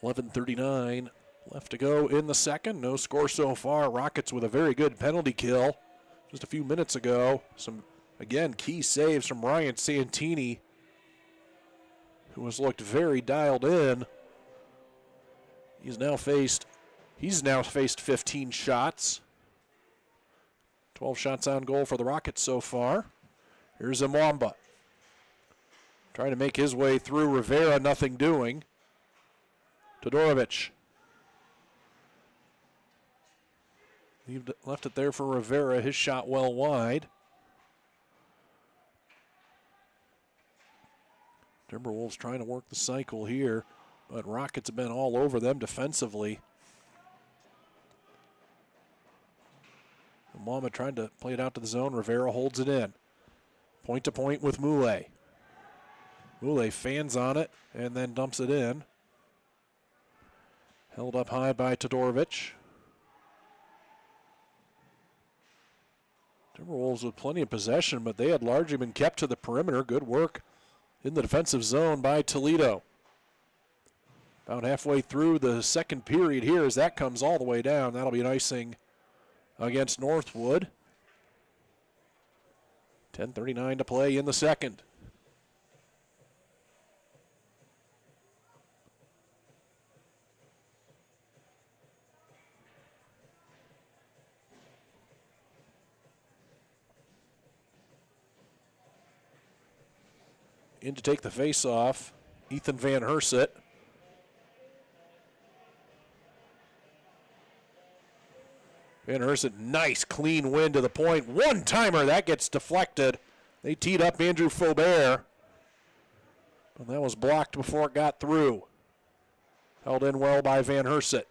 .11:39 left to go in the second. No score so far. Rockets with a very good penalty kill just a few minutes ago. Some, again, key saves from Ryan Santini, who has looked very dialed in. He's now faced 15 shots. 12 shots on goal for the Rockets so far. Here's Mwamba. Trying to make his way through Rivera, nothing doing. Todorovic. Left it there for Rivera. His shot well wide. Timberwolves trying to work the cycle here, but Rockets have been all over them defensively. Mwamba trying to play it out to the zone. Rivera holds it in. Point to point with Moulet. Moulet fans on it and then dumps it in. Held up high by Todorovic. Timberwolves with plenty of possession, but they had largely been kept to the perimeter. Good work in the defensive zone by Toledo. About halfway through the second period here as that comes all the way down. That'll be an icing against Northwood. 10:39 to play in the second. In to take the face-off, Ethan Van Herset. Van Herset, nice clean win to the point. One-timer, that gets deflected. They teed up Andrew Faubert. And that was blocked before it got through. Held in well by Van Herset.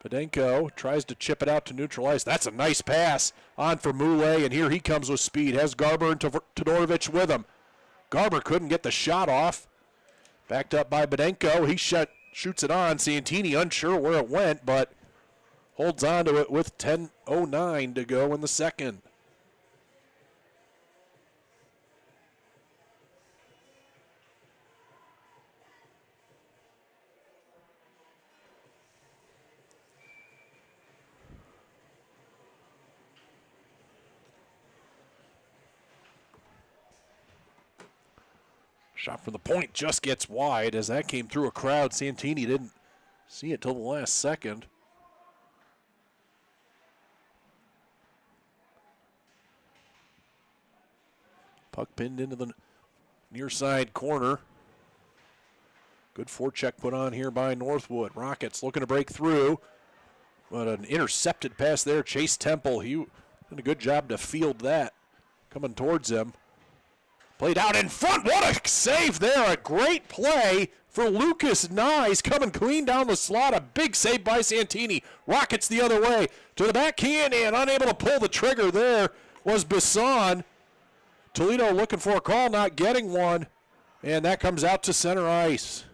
Podenko tries to chip it out to neutralize. That's a nice pass on for Moulet, and here he comes with speed. Has Garber and Todorovic with him. Garber couldn't get the shot off. Backed up by Podenko. He shoots it on. Santini unsure where it went, but holds on to it with 10:09 to go in the second. Shot from the point just gets wide as that came through a crowd. Santini didn't see it till the last second. Puck pinned into the near side corner. Good forecheck put on here by Northwood. Rockets looking to break through, but an intercepted pass there. Chase Temple, he did a good job to field that. Coming towards him. Played out in front. What a save there. A great play for Lucas Nyes coming clean down the slot. A big save by Santini. Rockets the other way to the backhand and unable to pull the trigger there was Bisson. Toledo looking for a call, not getting one. And that comes out to center ice.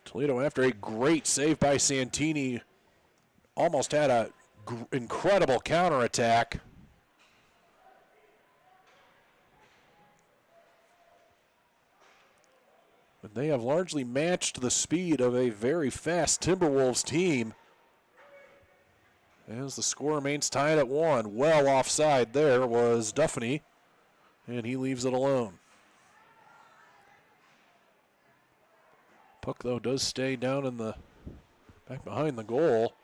Toledo, after a great save by Santini, almost had an incredible counterattack. But they have largely matched the speed of a very fast Timberwolves team. As the score remains tied at 1. Well offside there was Duffney, and he leaves it alone. Puck, though, does stay down in the back behind the goal.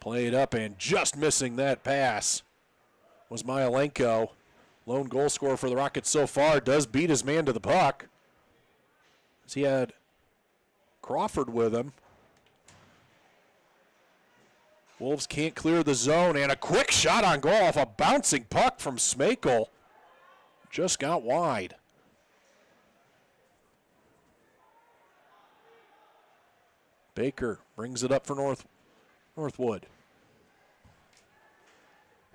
Played up and just missing that pass was Myelenko. Lone goal scorer for the Rockets so far. Does beat his man to the puck, as he had Crawford with him. Wolves can't clear the zone, and a quick shot on goal off a bouncing puck from Smakel. Just got wide. Baker brings it up for Northwood.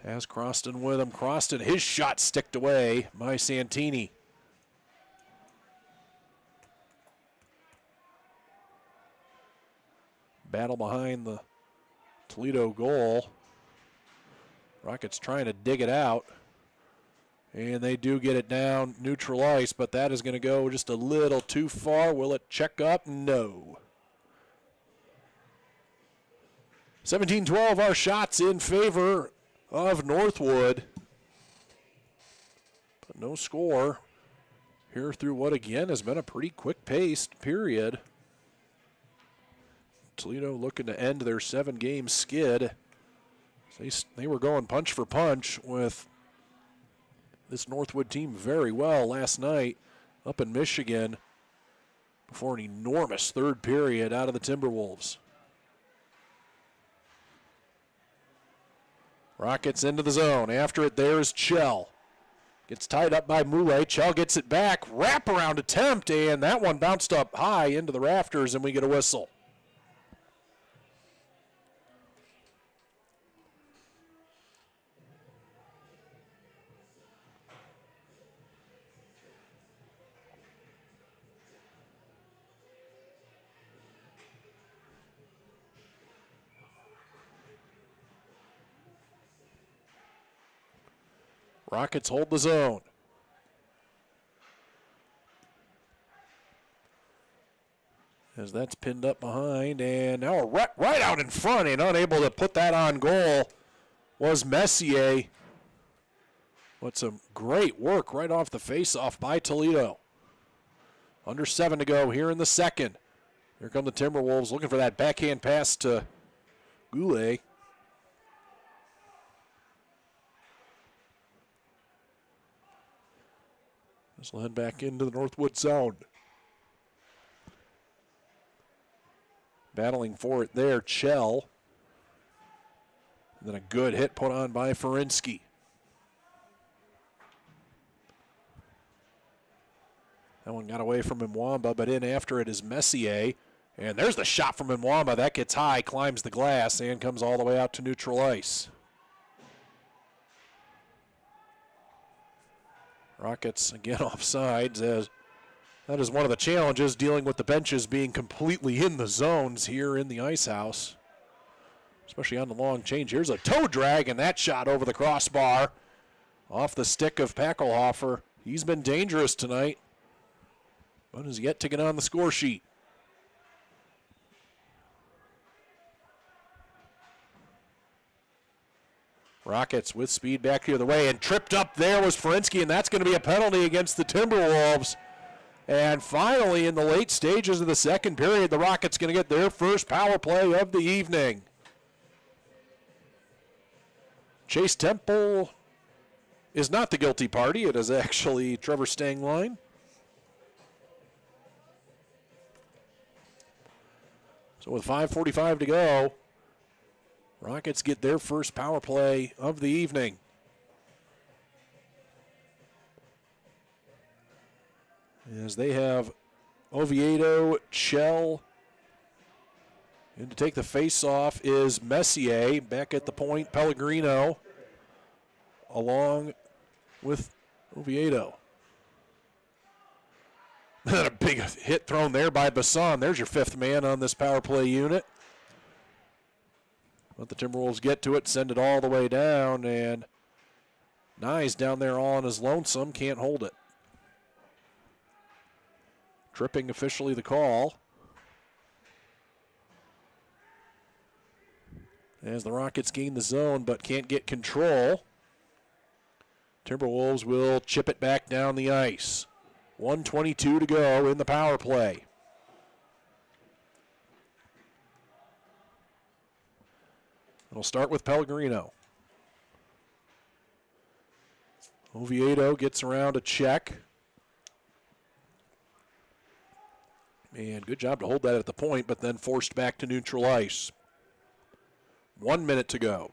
Has Croston with him. Croston, his shot sticked away by Santini. Battle behind the Toledo goal. Rockets trying to dig it out. And they do get it down neutral ice, but that is going to go just a little too far. Will it check up? No. 17-12 our shots in favor of Northwood. But no score here through what again has been a pretty quick-paced period. Toledo looking to end their 7-game skid. They were going punch for punch with this Northwood team very well last night up in Michigan before an enormous third period out of the Timberwolves. Rockets into the zone. After it, there's Chell. Gets tied up by Moulet. Chell gets it back. Wraparound attempt, and that one bounced up high into the rafters, and we get a whistle. Rockets hold the zone. As that's pinned up behind, and now right out in front and unable to put that on goal was Messier. But some great work right off the faceoff by Toledo. Under 7 to go here in the second. Here come the Timberwolves looking for that backhand pass to Goulet. This will head back into the Northwood zone. Battling for it there, Chell. And then a good hit put on by Ferinsky. That one got away from Mwamba, but in after it is Messier. And there's the shot from Mwamba. That gets high, climbs the glass, and comes all the way out to neutral ice. Rockets again offsides, as that is one of the challenges, dealing with the benches being completely in the zones here in the ice house, especially on the long change. Here's a toe drag, and that shot over the crossbar off the stick of Packelhofer. He's been dangerous tonight, but has yet to get on the score sheet. Rockets with speed back the other way, and tripped up there was Ferinsky, and that's going to be a penalty against the Timberwolves. And finally, in the late stages of the second period, the Rockets going to get their first power play of the evening. Chase Temple is not the guilty party. It is actually Trevor Stangline. So with 5:45 to go, Rockets get their first power play of the evening. As they have Oviedo, Chell, and to take the face-off is Messier. Back at the point, Pellegrino, along with Oviedo. And a big hit thrown there by Bassan. There's your fifth man on this power play unit. Let the Timberwolves get to it, send it all the way down, and Nye's down there all on his lonesome, can't hold it. Tripping officially the call. As the Rockets gain the zone but can't get control. Timberwolves will chip it back down the ice. 1:22 to go in the power play. It'll start with Pellegrino. Oviedo gets around a check. And good job to hold that at the point, but then forced back to neutral ice. 1 minute to go.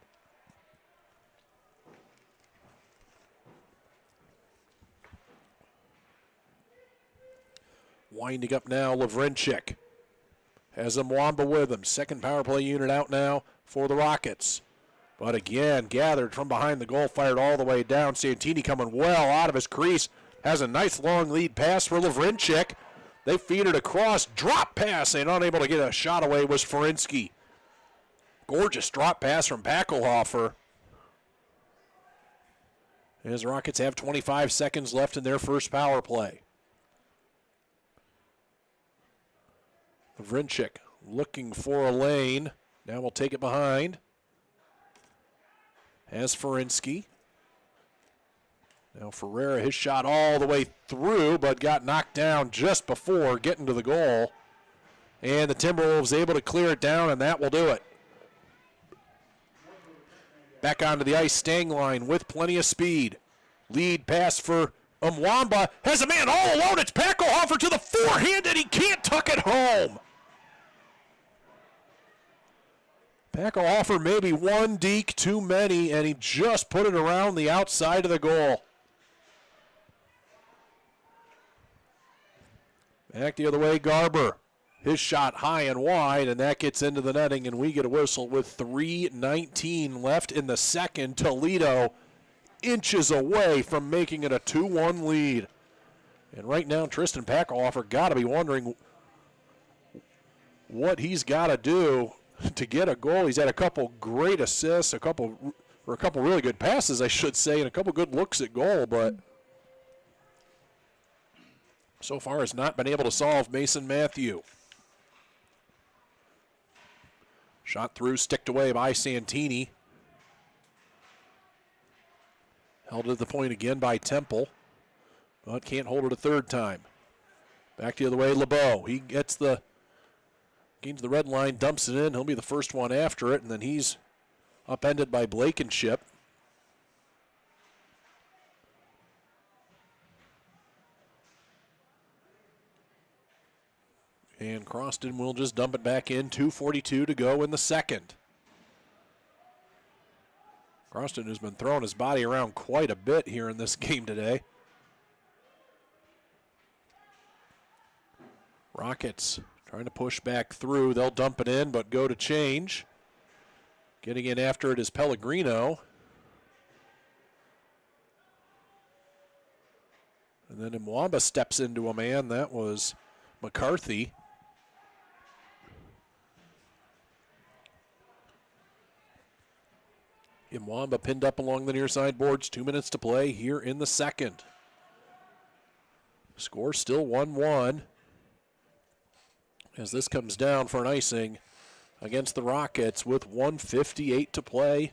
Winding up now, Lavrinchik has Mwamba with him. Second power play unit out now for the Rockets. But again, gathered from behind the goal, fired all the way down. Santini coming well out of his crease. Has a nice long lead pass for Lavrinchik. They feed it across. Drop pass, and unable to get a shot away was Ferinsky. Gorgeous drop pass from Packelhofer. As the Rockets have 25 seconds left in their first power play. Lavrinchik looking for a lane. Now we'll take it behind. Has Ferinsky. Now Ferreira, his shot all the way through, but got knocked down just before getting to the goal. And the Timberwolves able to clear it down, and that will do it. Back onto the ice, Stangline with plenty of speed. Lead pass for Mwamba. Has a man all alone. It's Packelhofer to the forehand, and he can't tuck it home. Packelhofer maybe one deke too many, and he just put it around the outside of the goal. Back the other way, Garber. His shot high and wide, and that gets into the netting, and we get a whistle with 3:19 left in the second. Toledo inches away from making it a 2-1 lead. And right now, Tristan Packelhofer got to be wondering what he's got to do to get a goal. He's had a couple great assists, a couple or a couple really good passes, I should say, and a couple good looks at goal, but so far has not been able to solve Mason Matthew. Shot through, sticked away by Santini. Held at the point again by Temple, but can't hold it a third time. Back the other way, LeBeau. He gains the red line, dumps it in. He'll be the first one after it, and then he's upended by Blankenship. And Croston will just dump it back in. 2:42 to go in the second. Croston has been throwing his body around quite a bit here in this game today. Rockets trying to push back through. They'll dump it in, but go to change. Getting in after it is Pellegrino. And then Mwamba steps into a man. That was McCarthy. Mwamba pinned up along the near side boards. 2 minutes to play here in the second. Score still 1-1. As this comes down for an icing against the Rockets with 1:58 to play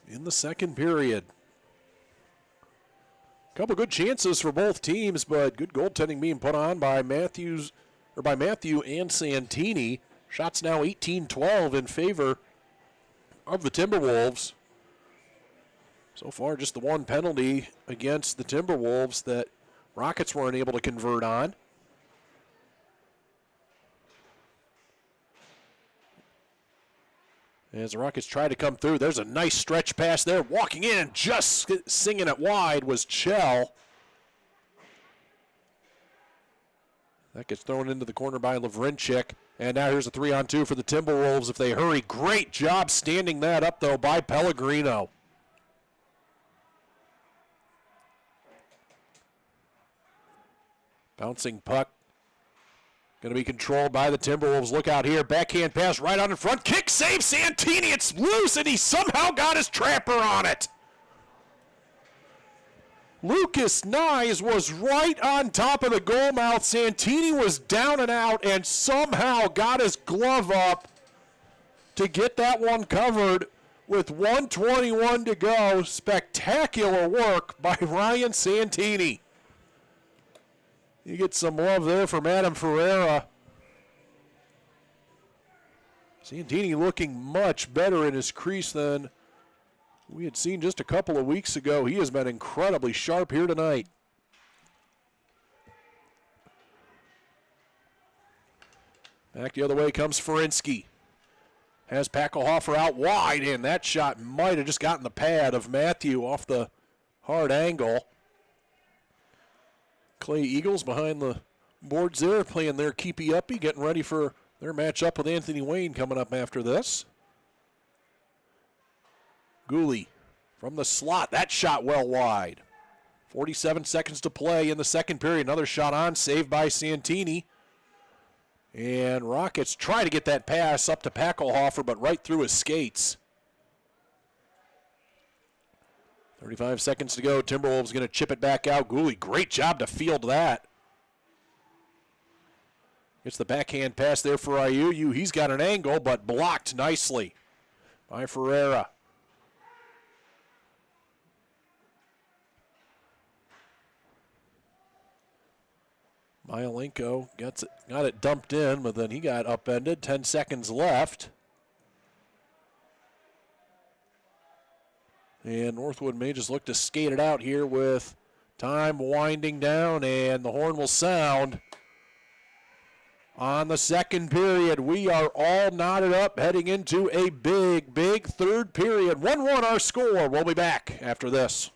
in the second period. Couple good chances for both teams, but good goaltending being put on by Matthew and Santini. Shots now 18-12 in favor of the Timberwolves. So far, just the one penalty against the Timberwolves that Rockets weren't able to convert on. As the Rockets try to come through, there's a nice stretch pass there. Walking in and just singing it wide was Chell. That gets thrown into the corner by Lavrinchik. And now here's a 3-on-2 for the Timberwolves if they hurry. Great job standing that up, though, by Pellegrino. Bouncing puck. Going to be controlled by the Timberwolves. Look out here. Backhand pass right on in front. Kick save Santini. It's loose, and he somehow got his trapper on it. Lucas Nyes was right on top of the goal mouth. Santini was down and out and somehow got his glove up to get that one covered with 1:21 to go. Spectacular work by Ryan Santini. You get some love there from Adam Ferreira. Santini looking much better in his crease than we had seen just a couple of weeks ago. He has been incredibly sharp here tonight. Back the other way comes Ferinsky. Has Packelhofer out wide, and that shot might have just gotten the pad of Matthew off the hard angle. Clay Eagles behind the boards there, playing their keepy-uppy, getting ready for their matchup with Anthony Wayne coming up after this. Gooley from the slot. That shot well wide. 47 seconds to play in the second period. Another shot on, saved by Santini. And Rockets try to get that pass up to Packelhofer, but right through his skates. 35 seconds to go. Timberwolves going to chip it back out. Gooley, great job to field that. Gets the backhand pass there for Iuu. He's got an angle, but blocked nicely by Ferreira. Myelenko got it dumped in, but then he got upended. 10 seconds left. And Northwood may just look to skate it out here with time winding down, and the horn will sound on the second period. We are all knotted up heading into a big third period. 1-1 our score. We'll be back after this.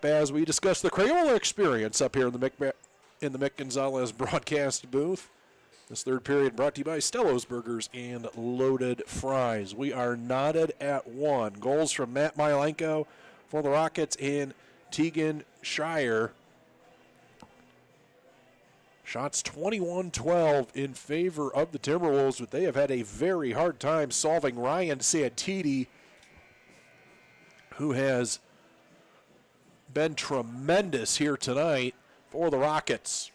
As we discuss the Crayola experience up here in the Mick Gonzalez broadcast booth. This third period brought to you by Stello's Burgers and Loaded Fries. We are knotted at 1. Goals from Matt Mylenko for the Rockets and Tegan Shire. Shots 21-12 in favor of the Timberwolves, but they have had a very hard time solving Ryan Santini, who has been tremendous here tonight for the Rockets.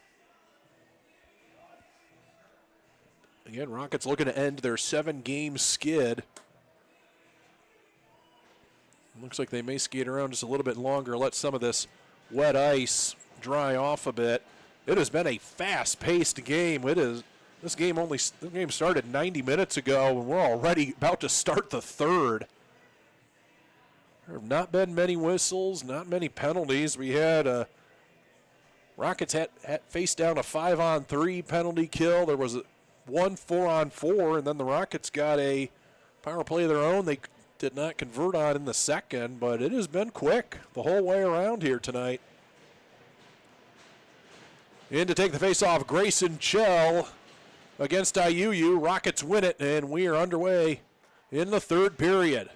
Again, Rockets looking to end their 7-game skid. Looks like they may skate around just a little bit longer, let some of this wet ice dry off a bit. It has been a fast-paced game. This game started 90 minutes ago, and we're already about to start the third. There have not been many whistles, not many penalties. We had Rockets had faced down a 5-on-3 penalty kill. There was one 4-on-4, and then the Rockets got a power play of their own. They did not convert on in the second, but it has been quick the whole way around here tonight. In to take the face-off, Grayson Chell against IUU. Rockets win it, and we are underway in the third period.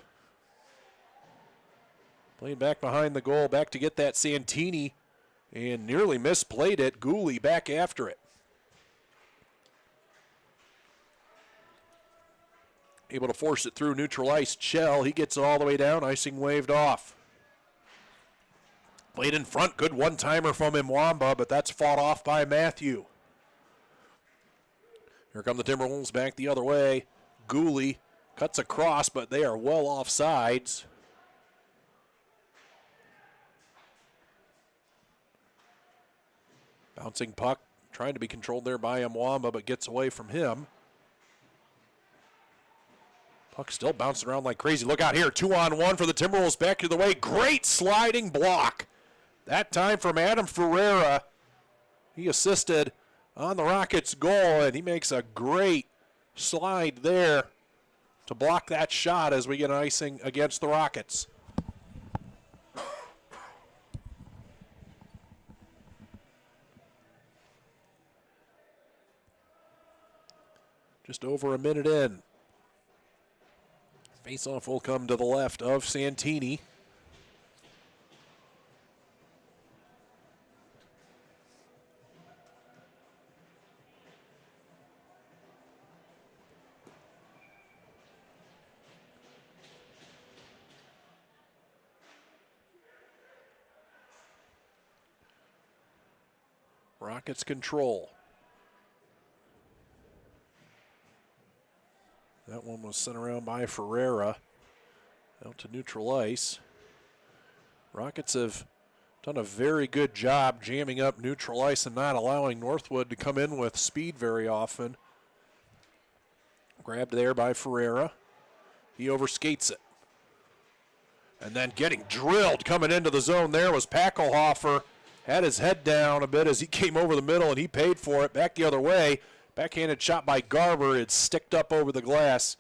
Playing back behind the goal, back to get that Santini, and nearly misplayed it. Gooley back after it. Able to force it through neutral ice. Chell, he gets it all the way down. Icing waved off. Played in front. Good one-timer from Mwamba, but that's fought off by Matthew. Here come the Timberwolves back the other way. Gooley cuts across, but they are well off sides. Bouncing puck, trying to be controlled there by Mwamba, but gets away from him. Puck still bouncing around like crazy. Look out here, 2-on-1 for the Timberwolves back to the way. Great sliding block. That time from Adam Ferreira. He assisted on the Rockets' goal, and he makes a great slide there to block that shot as we get icing against the Rockets. Just over a minute in. Face-off will come to the left of Santini. Rockets control. That one was sent around by Ferreira out to neutral ice. Rockets have done a very good job jamming up neutral ice and not allowing Northwood to come in with speed very often. Grabbed there by Ferreira. He overskates it. And then getting drilled coming into the zone there was Packelhofer. Had his head down a bit as he came over the middle, and he paid for it. Back the other way. Backhanded shot by Garber. It's sticked up over the glass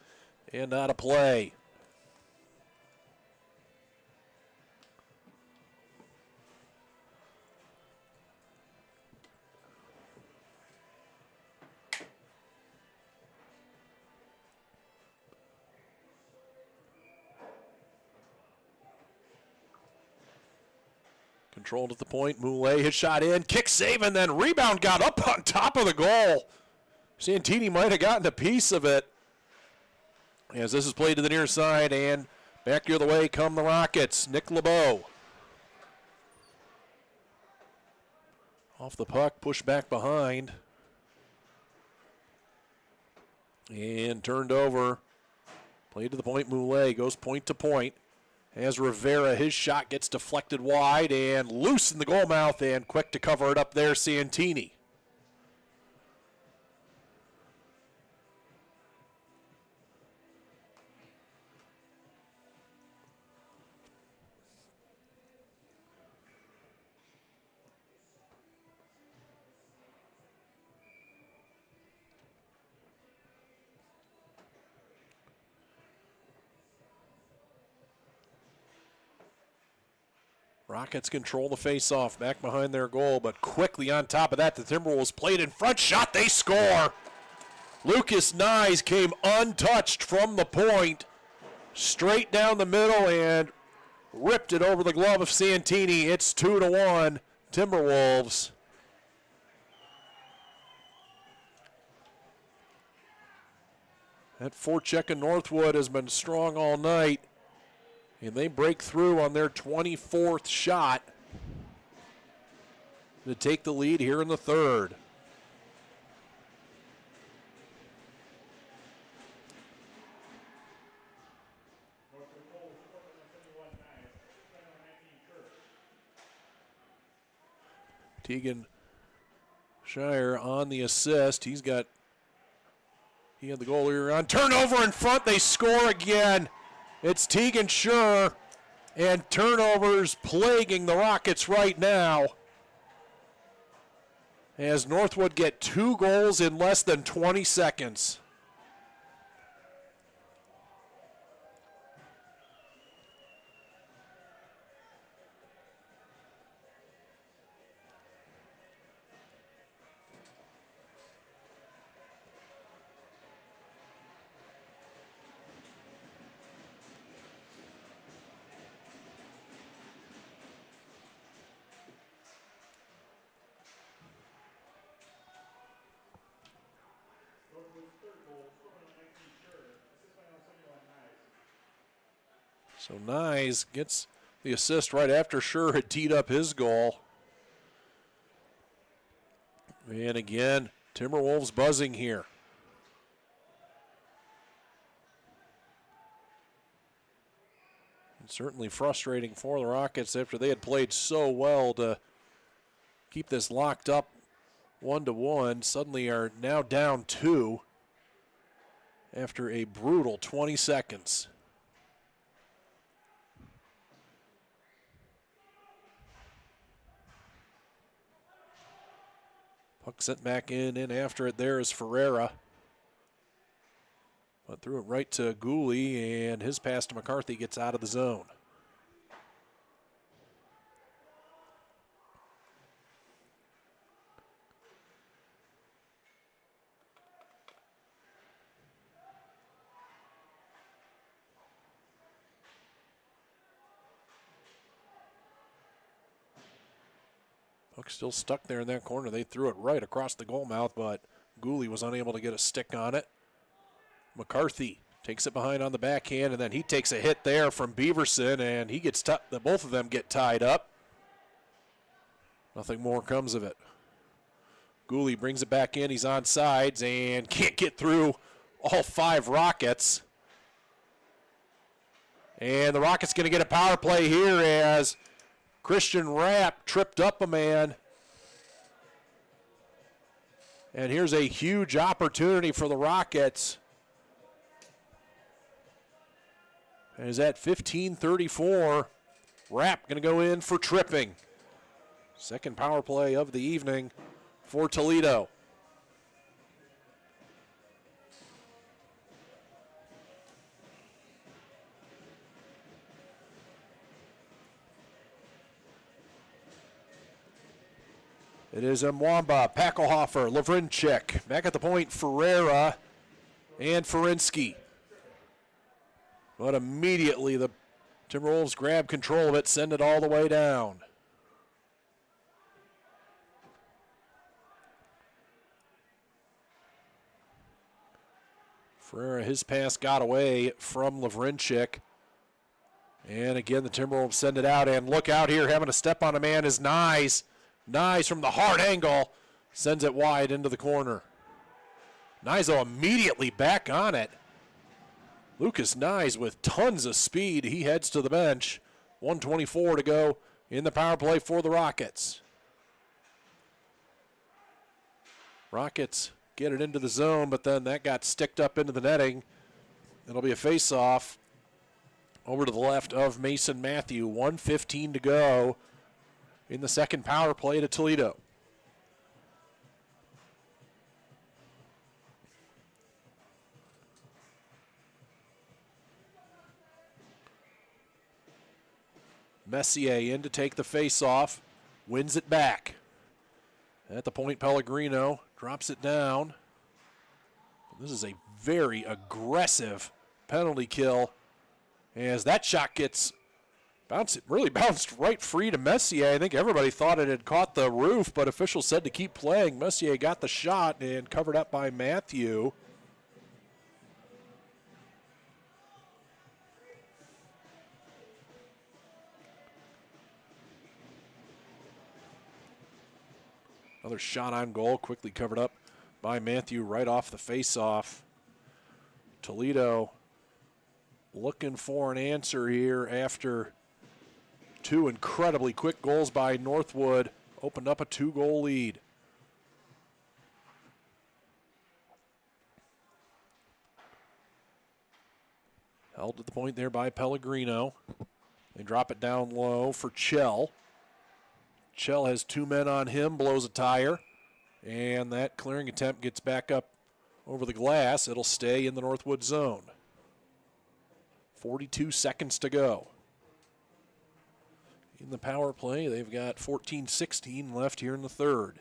and out of play. Controlled at the point. Moulet, his shot in. Kick save, and then rebound got up on top of the goal. Santini might have gotten a piece of it. As this is played to the near side, and back the other way come the Rockets. Nick LeBeau. Off the puck, pushed back behind. And turned over. Played to the point. Moulet goes point to point. As Rivera, his shot gets deflected wide and loose in the goal mouth, and quick to cover it up there, Santini. Rockets control the faceoff back behind their goal, but quickly on top of that, the Timberwolves played in front, shot, they score. Lucas Nyes came untouched from the point, straight down the middle and ripped it over the glove of Santini. It's 2-1 Timberwolves. That forecheck in Northwood has been strong all night, and they break through on their 24th shot to take the lead here in the third. Tegan Shire on the assist. He had the goal earlier on. Turnover in front, they score again. It's Tegan Schur, and turnovers plaguing the Rockets right now, as Northwood get 2 goals in less than 20 seconds. So Nyes gets the assist right after Schur had teed up his goal. And again, Timberwolves buzzing here. And certainly frustrating for the Rockets after they had played so well to keep this locked up 1-1. Suddenly are now down 2 after a brutal 20 seconds. Puck sent back in after it there is Ferreira. But threw it right to Gooley, and his pass to McCarthy gets out of the zone. Puck still stuck there in that corner. They threw it right across the goal mouth, but Gooley was unable to get a stick on it. McCarthy takes it behind on the backhand, and then he takes a hit there from Beaverson, and he gets both of them get tied up. Nothing more comes of it. Gooley brings it back in. He's on sides and can't get through all 5 Rockets. And the Rockets going to get a power play here as Christian Rapp tripped up a man. And here's a huge opportunity for the Rockets. As at 15:34, Rapp going to go in for tripping. Second power play of the evening for Toledo. It is Mwamba, Packelhofer, Lavrinchik. Back at the point, Ferreira and Ferinsky. But immediately the Timberwolves grab control of it, send it all the way down. Ferreira, his pass got away from Lavrinchik. And again, the Timberwolves send it out, and look out here, having a step on a man is Nyes. Nyes from the hard angle sends it wide into the corner. Nyes immediately back on it. Lucas Nyes with tons of speed. He heads to the bench. 1:24 to go in the power play for the Rockets. Rockets get it into the zone, but then that got sticked up into the netting. It'll be a face-off over to the left of Mason Matthew. 1:15 to go in the second power play to Toledo. Messier in to take the face-off, wins it back. At the point, Pellegrino drops it down. This is a very aggressive penalty kill as that shot gets bounced, really bounced right free to Messier. I think everybody thought it had caught the roof, but officials said to keep playing. Messier got the shot and covered up by Matthew. Another shot on goal, quickly covered up by Matthew right off the face-off. Toledo looking for an answer here after two incredibly quick goals by Northwood. Opened up a 2-goal lead. Held at the point there by Pellegrino. They drop it down low for Chell. Chell has 2 men on him, blows a tire, and that clearing attempt gets back up over the glass. It'll stay in the Northwood zone. 42 seconds to go. In the power play, they've got 14-16 left here in the third.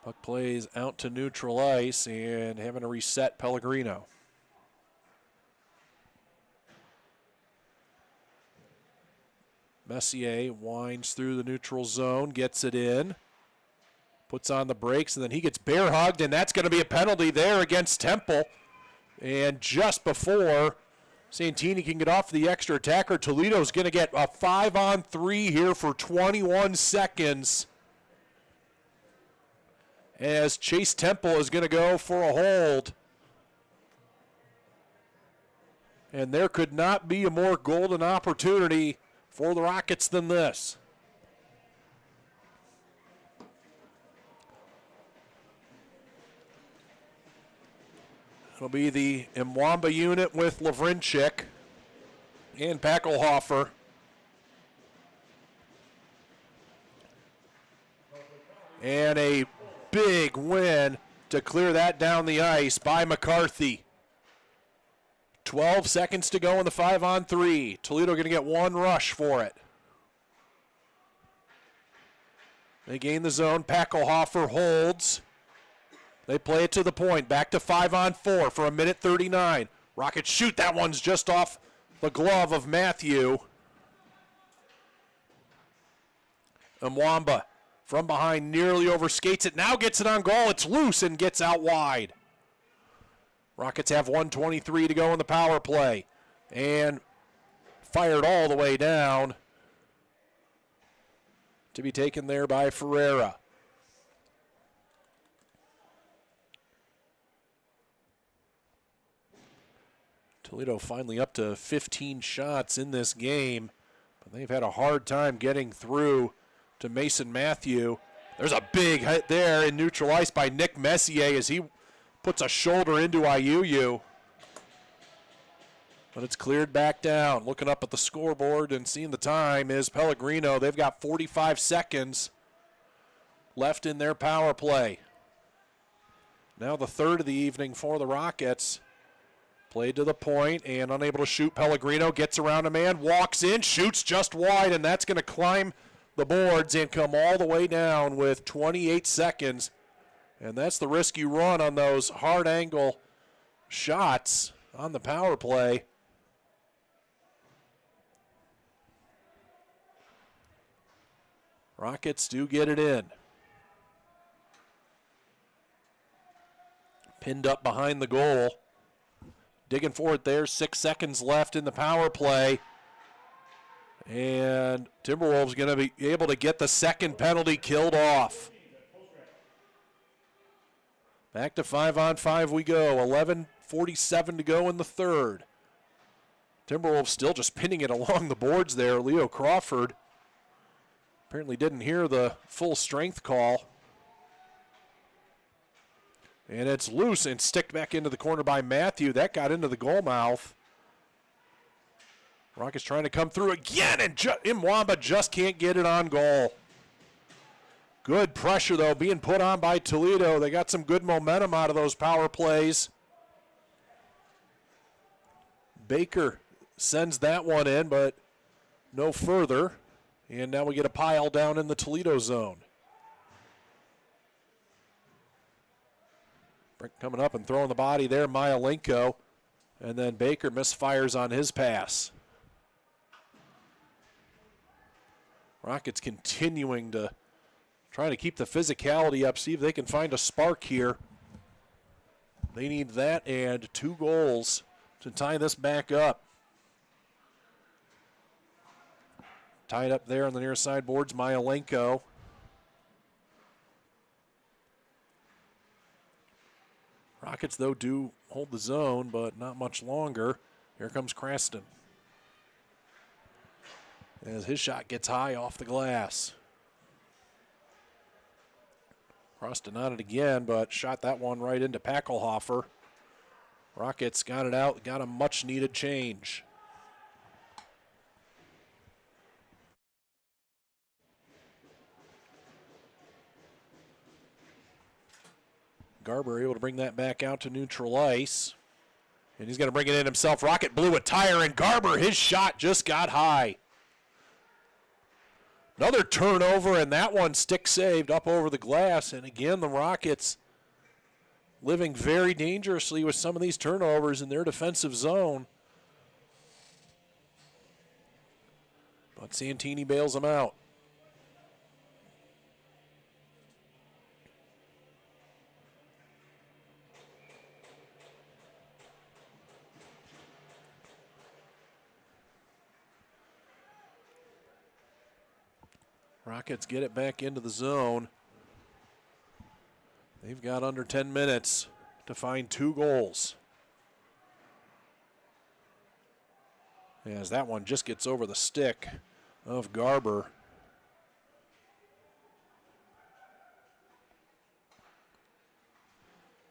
Puck plays out to neutral ice and having to reset Pellegrino. Messier winds through the neutral zone, gets it in, puts on the brakes, and then he gets bear hugged, and that's going to be a penalty there against Temple. And just before Santini can get off the extra attacker, Toledo's going to get a 5-on-3 here for 21 seconds. As Chase Temple is going to go for a hold. And there could not be a more golden opportunity for the Rockets than this. It'll be the Mwamba unit with Lavrinchik and Packelhofer. And a big win to clear that down the ice by McCarthy. 12 seconds to go in the 5-on-3. Toledo going to get one rush for it. They gain the zone. Packelhofer holds. They play it to the point. Back to 5-on-4 for 1:39. Rockets shoot. That one's just off the glove of Matthew. Mwamba from behind nearly overskates it. Now gets it on goal. It's loose and gets out wide. Rockets have 1:23 to go in the power play. And fired all the way down to be taken there by Ferreira. Toledo finally up to 15 shots in this game, but they've had a hard time getting through to Mason Matthew. There's a big hit there in neutral ice by Nick Messier as he puts a shoulder into Iuyu. But it's cleared back down. Looking up at the scoreboard and seeing the time is Pellegrino. They've got 45 seconds left in their power play. Now the third of the evening for the Rockets. Played to the point and unable to shoot. Pellegrino gets around a man, walks in, shoots just wide, and that's going to climb the boards and come all the way down with 28 seconds. And that's the risk you run on those hard angle shots on the power play. Rockets do get it in. Pinned up behind the goal. Digging for it there, 6 seconds left in the power play. And Timberwolves going to be able to get the second penalty killed off. Back to 5-on-5 we go. 11:47 to go in the third. Timberwolves still just pinning it along the boards there. Leo Crawford apparently didn't hear the full strength call. And it's loose and sticked back into the corner by Matthew. That got into the goal mouth. Rockets trying to come through again, and Mwamba just can't get it on goal. Good pressure, though, being put on by Toledo. They got some good momentum out of those power plays. Baker sends that one in, but no further. And now we get a pile down in the Toledo zone. Coming up and throwing the body there, Myalenko. And then Baker misfires on his pass. Rockets continuing to try to keep the physicality up, see if they can find a spark here. They need that and 2 goals to tie this back up. Tied up there on the near side boards, Myalenko. Rockets, though, do hold the zone, but not much longer. Here comes Cranston. As his shot gets high off the glass. Cranston on it again, but shot that one right into Packelhofer. Rockets got it out, got a much-needed change. Garber able to bring that back out to neutral ice. And he's going to bring it in himself. Rocket blew a tire, and Garber, his shot just got high. Another turnover, and that one stick saved up over the glass. And again, the Rockets living very dangerously with some of these turnovers in their defensive zone. But Santini bails them out. Rockets get it back into the zone. They've got under 10 minutes to find 2 goals. As that one just gets over the stick of Garber.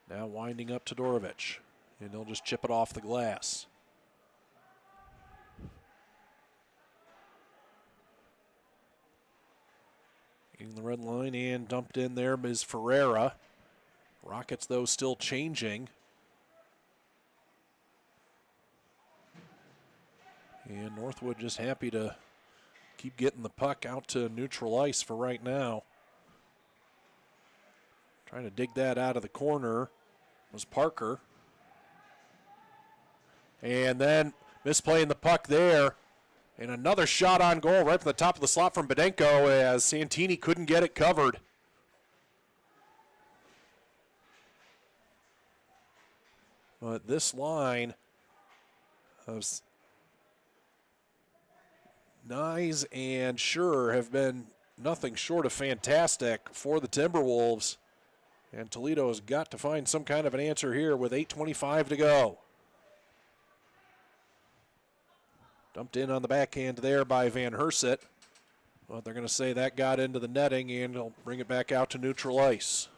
Now winding up to Todorovic, and he'll just chip it off the glass. Getting the red line and dumped in there is Ferreira. Rockets, though, still changing. And Northwood just happy to keep getting the puck out to neutral ice for right now. Trying to dig that out of the corner was Parker. And then misplaying the puck there. And another shot on goal right from the top of the slot from Bedenko as Santini couldn't get it covered. But this line of Nyes and Schur have been nothing short of fantastic for the Timberwolves. And Toledo has got to find some kind of an answer here with 8:25 to go. Dumped in on the backhand there by Van Herset. Well, they're going to say that got into the netting, and they'll bring it back out to neutral ice.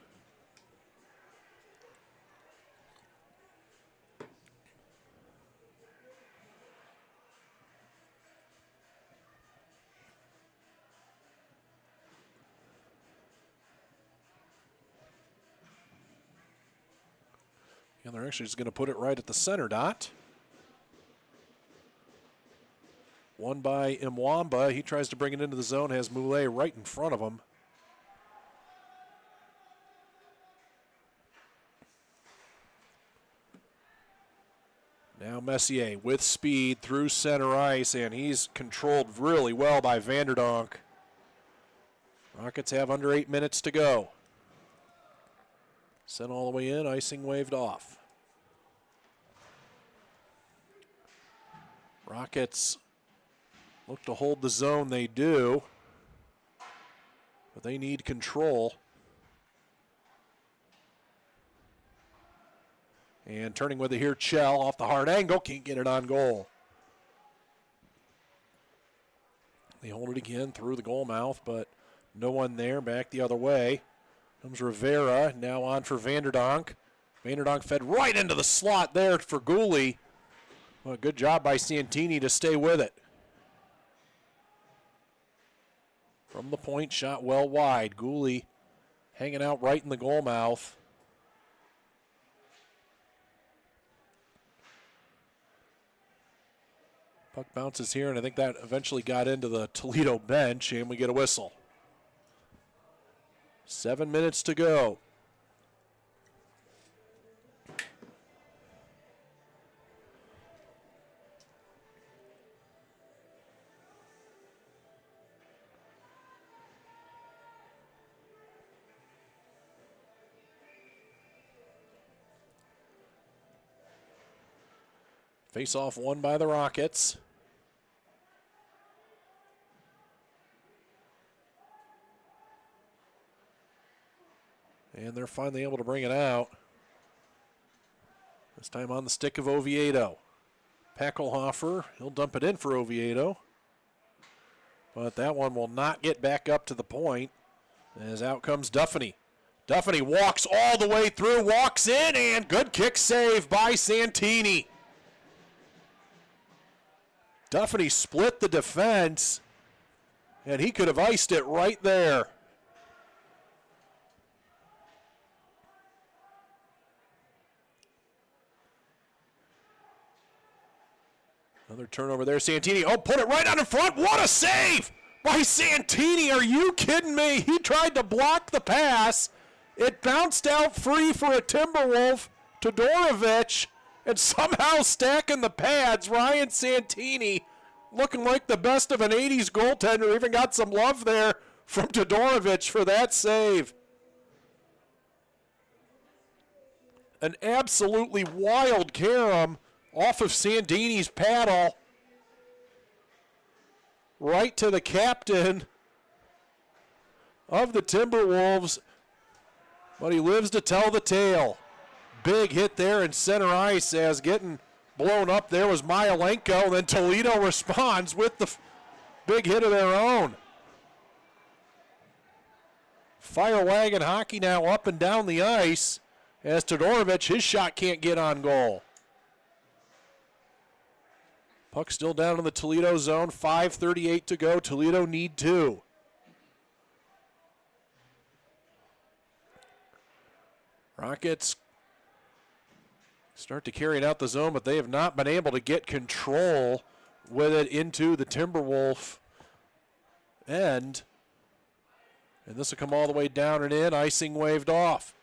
And they're actually just going to put it right at the center dot. One by Mwamba. He tries to bring it into the zone, has Moulet right in front of him. Now Messier with speed through center ice, and he's controlled really well by Vanderdonk. Rockets have under 8 minutes to go. Sent all the way in, icing waved off. Rockets look to hold the zone, they do, but they need control. And turning with it here, Chell off the hard angle, can't get it on goal. They hold it again through the goal mouth, but no one there, back the other way. Comes Rivera, now on for Vanderdonk. Vanderdonk fed right into the slot there for Gooley. Well, good job by Santini to stay with it. From the point, shot well wide. Gooley hanging out right in the goal mouth. Puck bounces here, and I think that eventually got into the Toledo bench, and we get a whistle. 7 minutes to go. Face-off won by the Rockets. And they're finally able to bring it out. This time on the stick of Oviedo. Packelhofer, he'll dump it in for Oviedo. But that one will not get back up to the point, as out comes Duffany. Duffany walks all the way through, walks in, and good kick save by Santini. Duffany split the defense, and he could have iced it right there. Another turnover there. Santini, put it right out in front. What a save by Santini. Are you kidding me? He tried to block the pass. It bounced out free for a Timberwolf. Todorovic, and somehow stacking the pads. Ryan Santini looking like the best of an 80s goaltender. Even got some love there from Todorovic for that save. An absolutely wild carom off of Santini's paddle. Right to the captain of the Timberwolves. But he lives to tell the tale. Big hit there in center ice as getting blown up there was Myalenko. Then Toledo responds with the big hit of their own. Fire wagon hockey now up and down the ice as Todorovic, his shot can't get on goal. Puck still down in the Toledo zone. 5:38 to go. Toledo need 2. Rockets start to carry it out the zone, but they have not been able to get control with it into the Timberwolf end. And this will come all the way down and in. Icing waved off.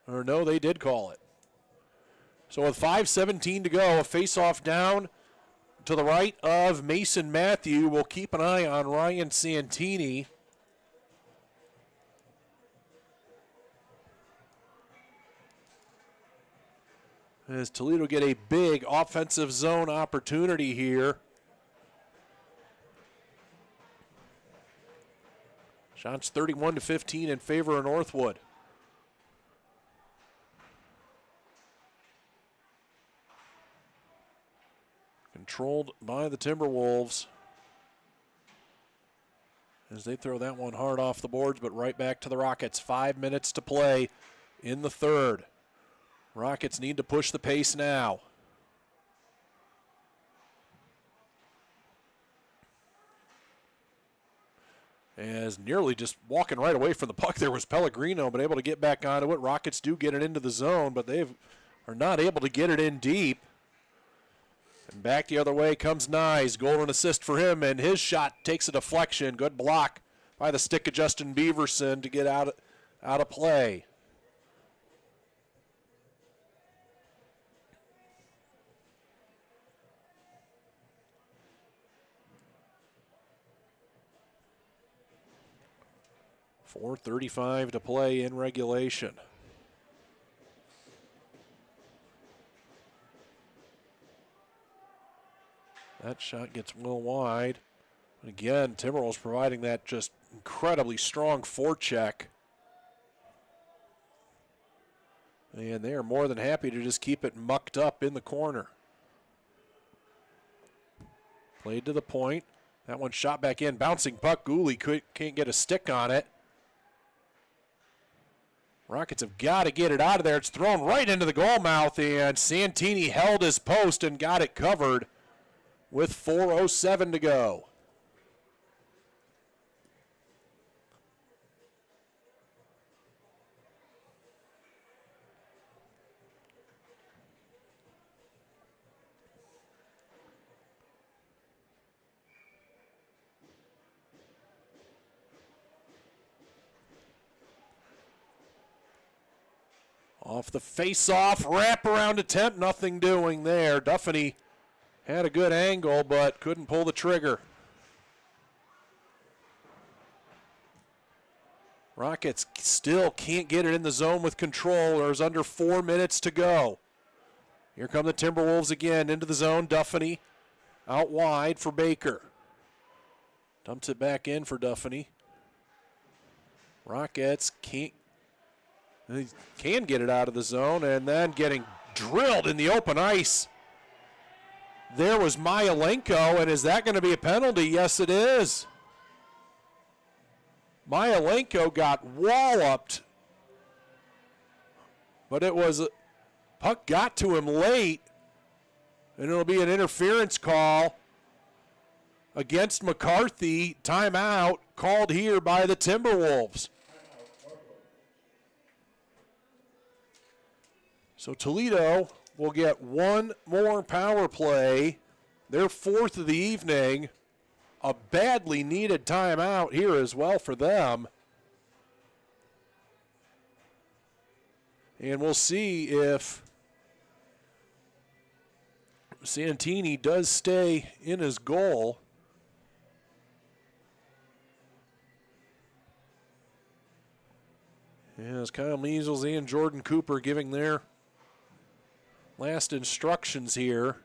Or no, they did call it. So with 5:17 to go, a face-off down to the right of Mason Matthew. We'll keep an eye on Ryan Santini. As Toledo get a big offensive zone opportunity here. Shots 31-15 in favor of Northwood. Controlled by the Timberwolves as they throw that one hard off the boards, but right back to the Rockets. 5 minutes to play in the third. Rockets need to push the pace now. As nearly just walking right away from the puck there was Pellegrino, but able to get back onto it. Rockets do get it into the zone, but they are not able to get it in deep. And back the other way comes Nyes. Golden assist for him, and his shot takes a deflection. Good block by the stick of Justin Beaverson to get out of play. .435 to play in regulation. That shot gets well wide. But again, Timberwolves providing that just incredibly strong forecheck. And they are more than happy to just keep it mucked up in the corner. Played to the point. That one shot back in. Bouncing puck. Gooley can't get a stick on it. Rockets have got to get it out of there. It's thrown right into the goal mouth, and Santini held his post and got it covered with 4:07 to go. Off the face-off, wrap-around attempt, nothing doing there. Duffany had a good angle, but couldn't pull the trigger. Rockets still can't get it in the zone with control. There's under 4 minutes to go. Here come the Timberwolves again into the zone. Duffany out wide for Baker. Dumps it back in for Duffany. Rockets can get it out of the zone, and then getting drilled in the open ice. There was Myalenko, and is that going to be a penalty? Yes, it is. Myalenko got walloped, but it was puck got to him late, and it'll be an interference call against McCarthy. Timeout called here by the Timberwolves. So Toledo will get one more power play, their fourth of the evening. A badly needed timeout here as well for them. And we'll see if Santini does stay in his goal. As Kyle Measles and Jordan Cooper giving their last instructions here.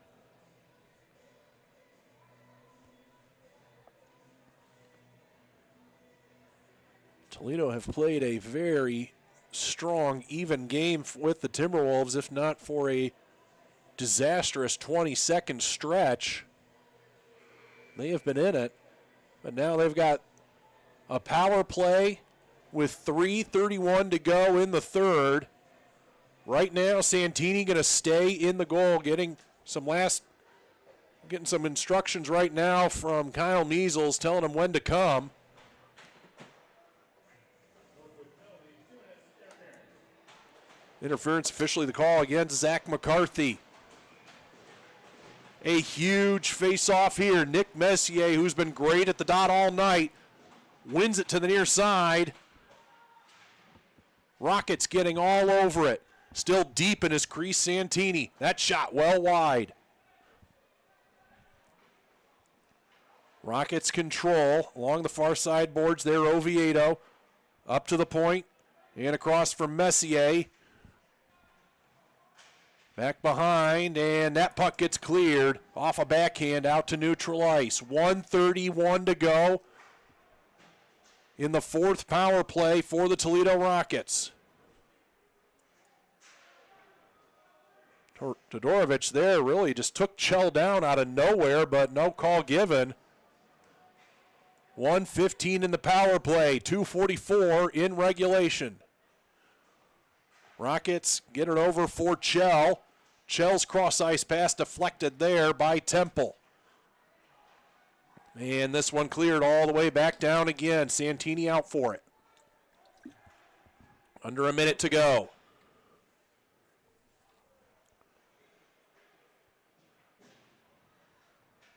Toledo have played a very strong, even game with the Timberwolves, if not for a disastrous 20-second stretch. They have been in it, but now they've got a power play with 3:31 to go in the third. Right now, Santini going to stay in the goal, getting some instructions right now from Kyle Measles, telling him when to come. Interference officially the call against Zach McCarthy. A huge face-off here. Nick Messier, who's been great at the dot all night, wins it to the near side. Rockets getting all over it. Still deep in his crease, Santini. That shot well wide. Rockets control along the far side boards there. Oviedo up to the point and across from Messier. Back behind, and that puck gets cleared off a backhand out to neutral ice. 1:31 to go in the fourth power play for the Toledo Rockets. Todorovic there really just took Chell down out of nowhere, but no call given. 1:15 in the power play, 2:44 in regulation. Rockets get it over for Chell. Chell's cross-ice pass deflected there by Temple. And this one cleared all the way back down again. Santini out for it. Under a minute to go.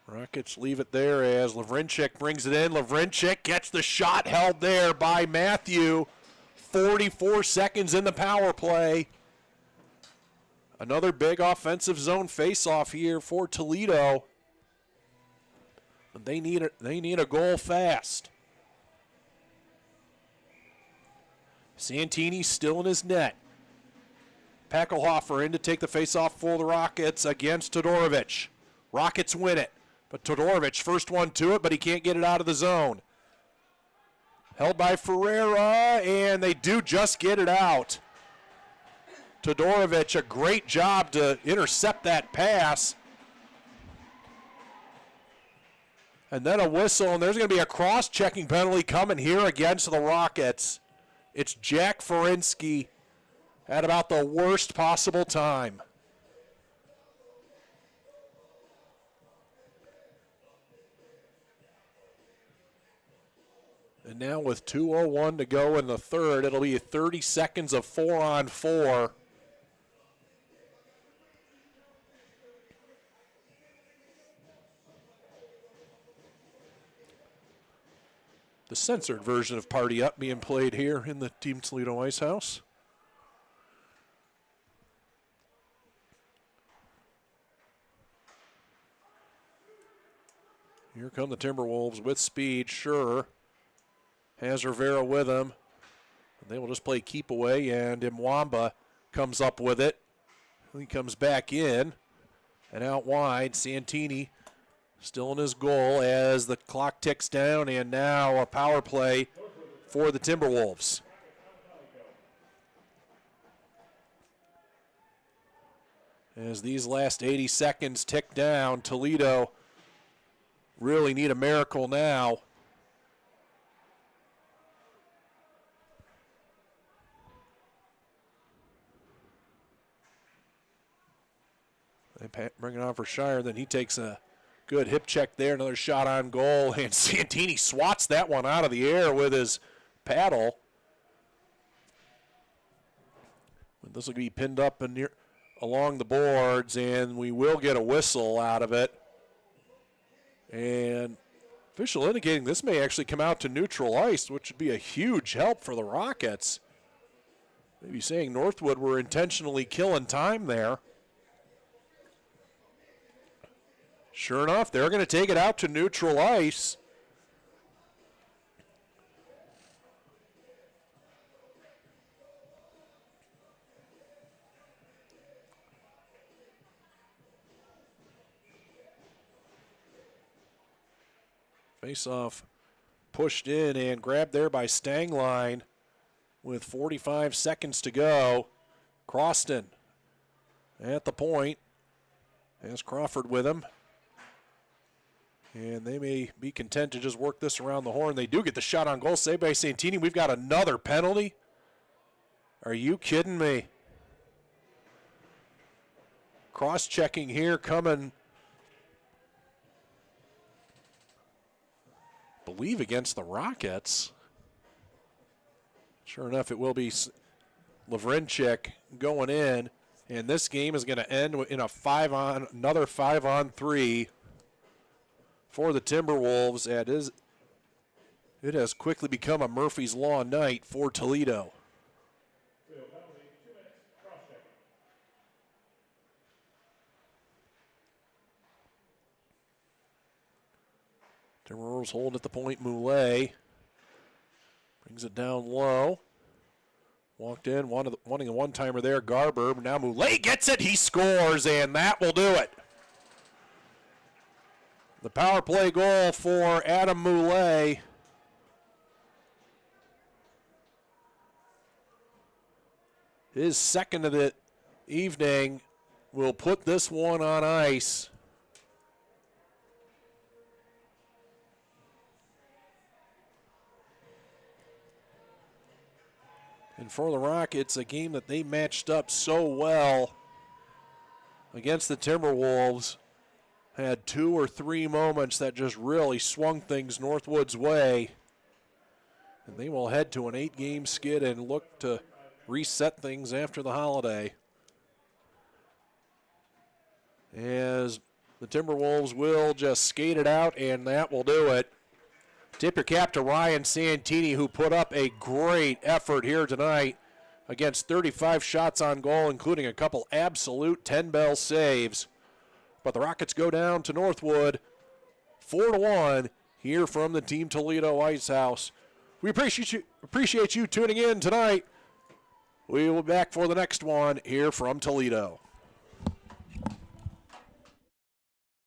Rockets leave it there as Lavrinchik brings it in. Lavrinchik gets the shot held there by Matthew. 44 seconds in the power play. Another big offensive zone face-off here for Toledo. They need a goal fast. Santini still in his net. Packelhofer in to take the face-off for the Rockets against Todorovic. Rockets win it, but Todorovic first one to it, but he can't get it out of the zone. Held by Ferreira, and they do just get it out. Todorovic, a great job to intercept that pass. And then a whistle, and there's going to be a cross-checking penalty coming here against the Rockets. It's Jack Ferinsky at about the worst possible time. And now with 2:01 to go in the third, it'll be 30 seconds of 4-on-4. The censored version of Party Up being played here in the Team Toledo Ice House. Here come the Timberwolves with speed, sure. Has Rivera with him. They will just play keep away, and Mwamba comes up with it. He comes back in and out wide. Santini still in his goal as the clock ticks down, and now a power play for the Timberwolves. As these last 80 seconds tick down, Toledo really need a miracle now. They bring it on for Shire, then he takes a good hip check there, another shot on goal, and Santini swats that one out of the air with his paddle. This will be pinned up and near along the boards, and we will get a whistle out of it. And official indicating this may actually come out to neutral ice, which would be a huge help for the Rockets. Maybe saying Northwood were intentionally killing time there. Sure enough, they're going to take it out to neutral ice. Face-off pushed in and grabbed there by Stangline with 45 seconds to go. Croston at the point. Has Crawford with him. And they may be content to just work this around the horn. They do get the shot on goal saved by Santini. We've got another penalty. Are you kidding me? Cross-checking here coming, I believe, against the Rockets. Sure enough, it will be Lavrinchik going in. And this game is going to end in another 5-on-3 for the Timberwolves. It has quickly become a Murphy's Law night for Toledo. Timberwolves hold at the point. Moulet brings it down low. Walked in, wanting a one-timer there. Garber, now Moulet gets it. He scores, and that will do it. The power play goal for Adam Moulet. His second of the evening will put this one on ice. And for the Rockets, a game that they matched up so well against the Timberwolves. Had 2 or 3 moments that just really swung things Northwood's way. And they will head to an 8-game skid and look to reset things after the holiday. As the Timberwolves will just skate it out, and that will do it. Tip your cap to Ryan Santini, who put up a great effort here tonight against 35 shots on goal, including a couple absolute 10-bell saves. But the Rockets go down to Northwood 4-1 here from the Team Toledo Ice House. We appreciate you tuning in tonight. We will be back for the next one here from Toledo.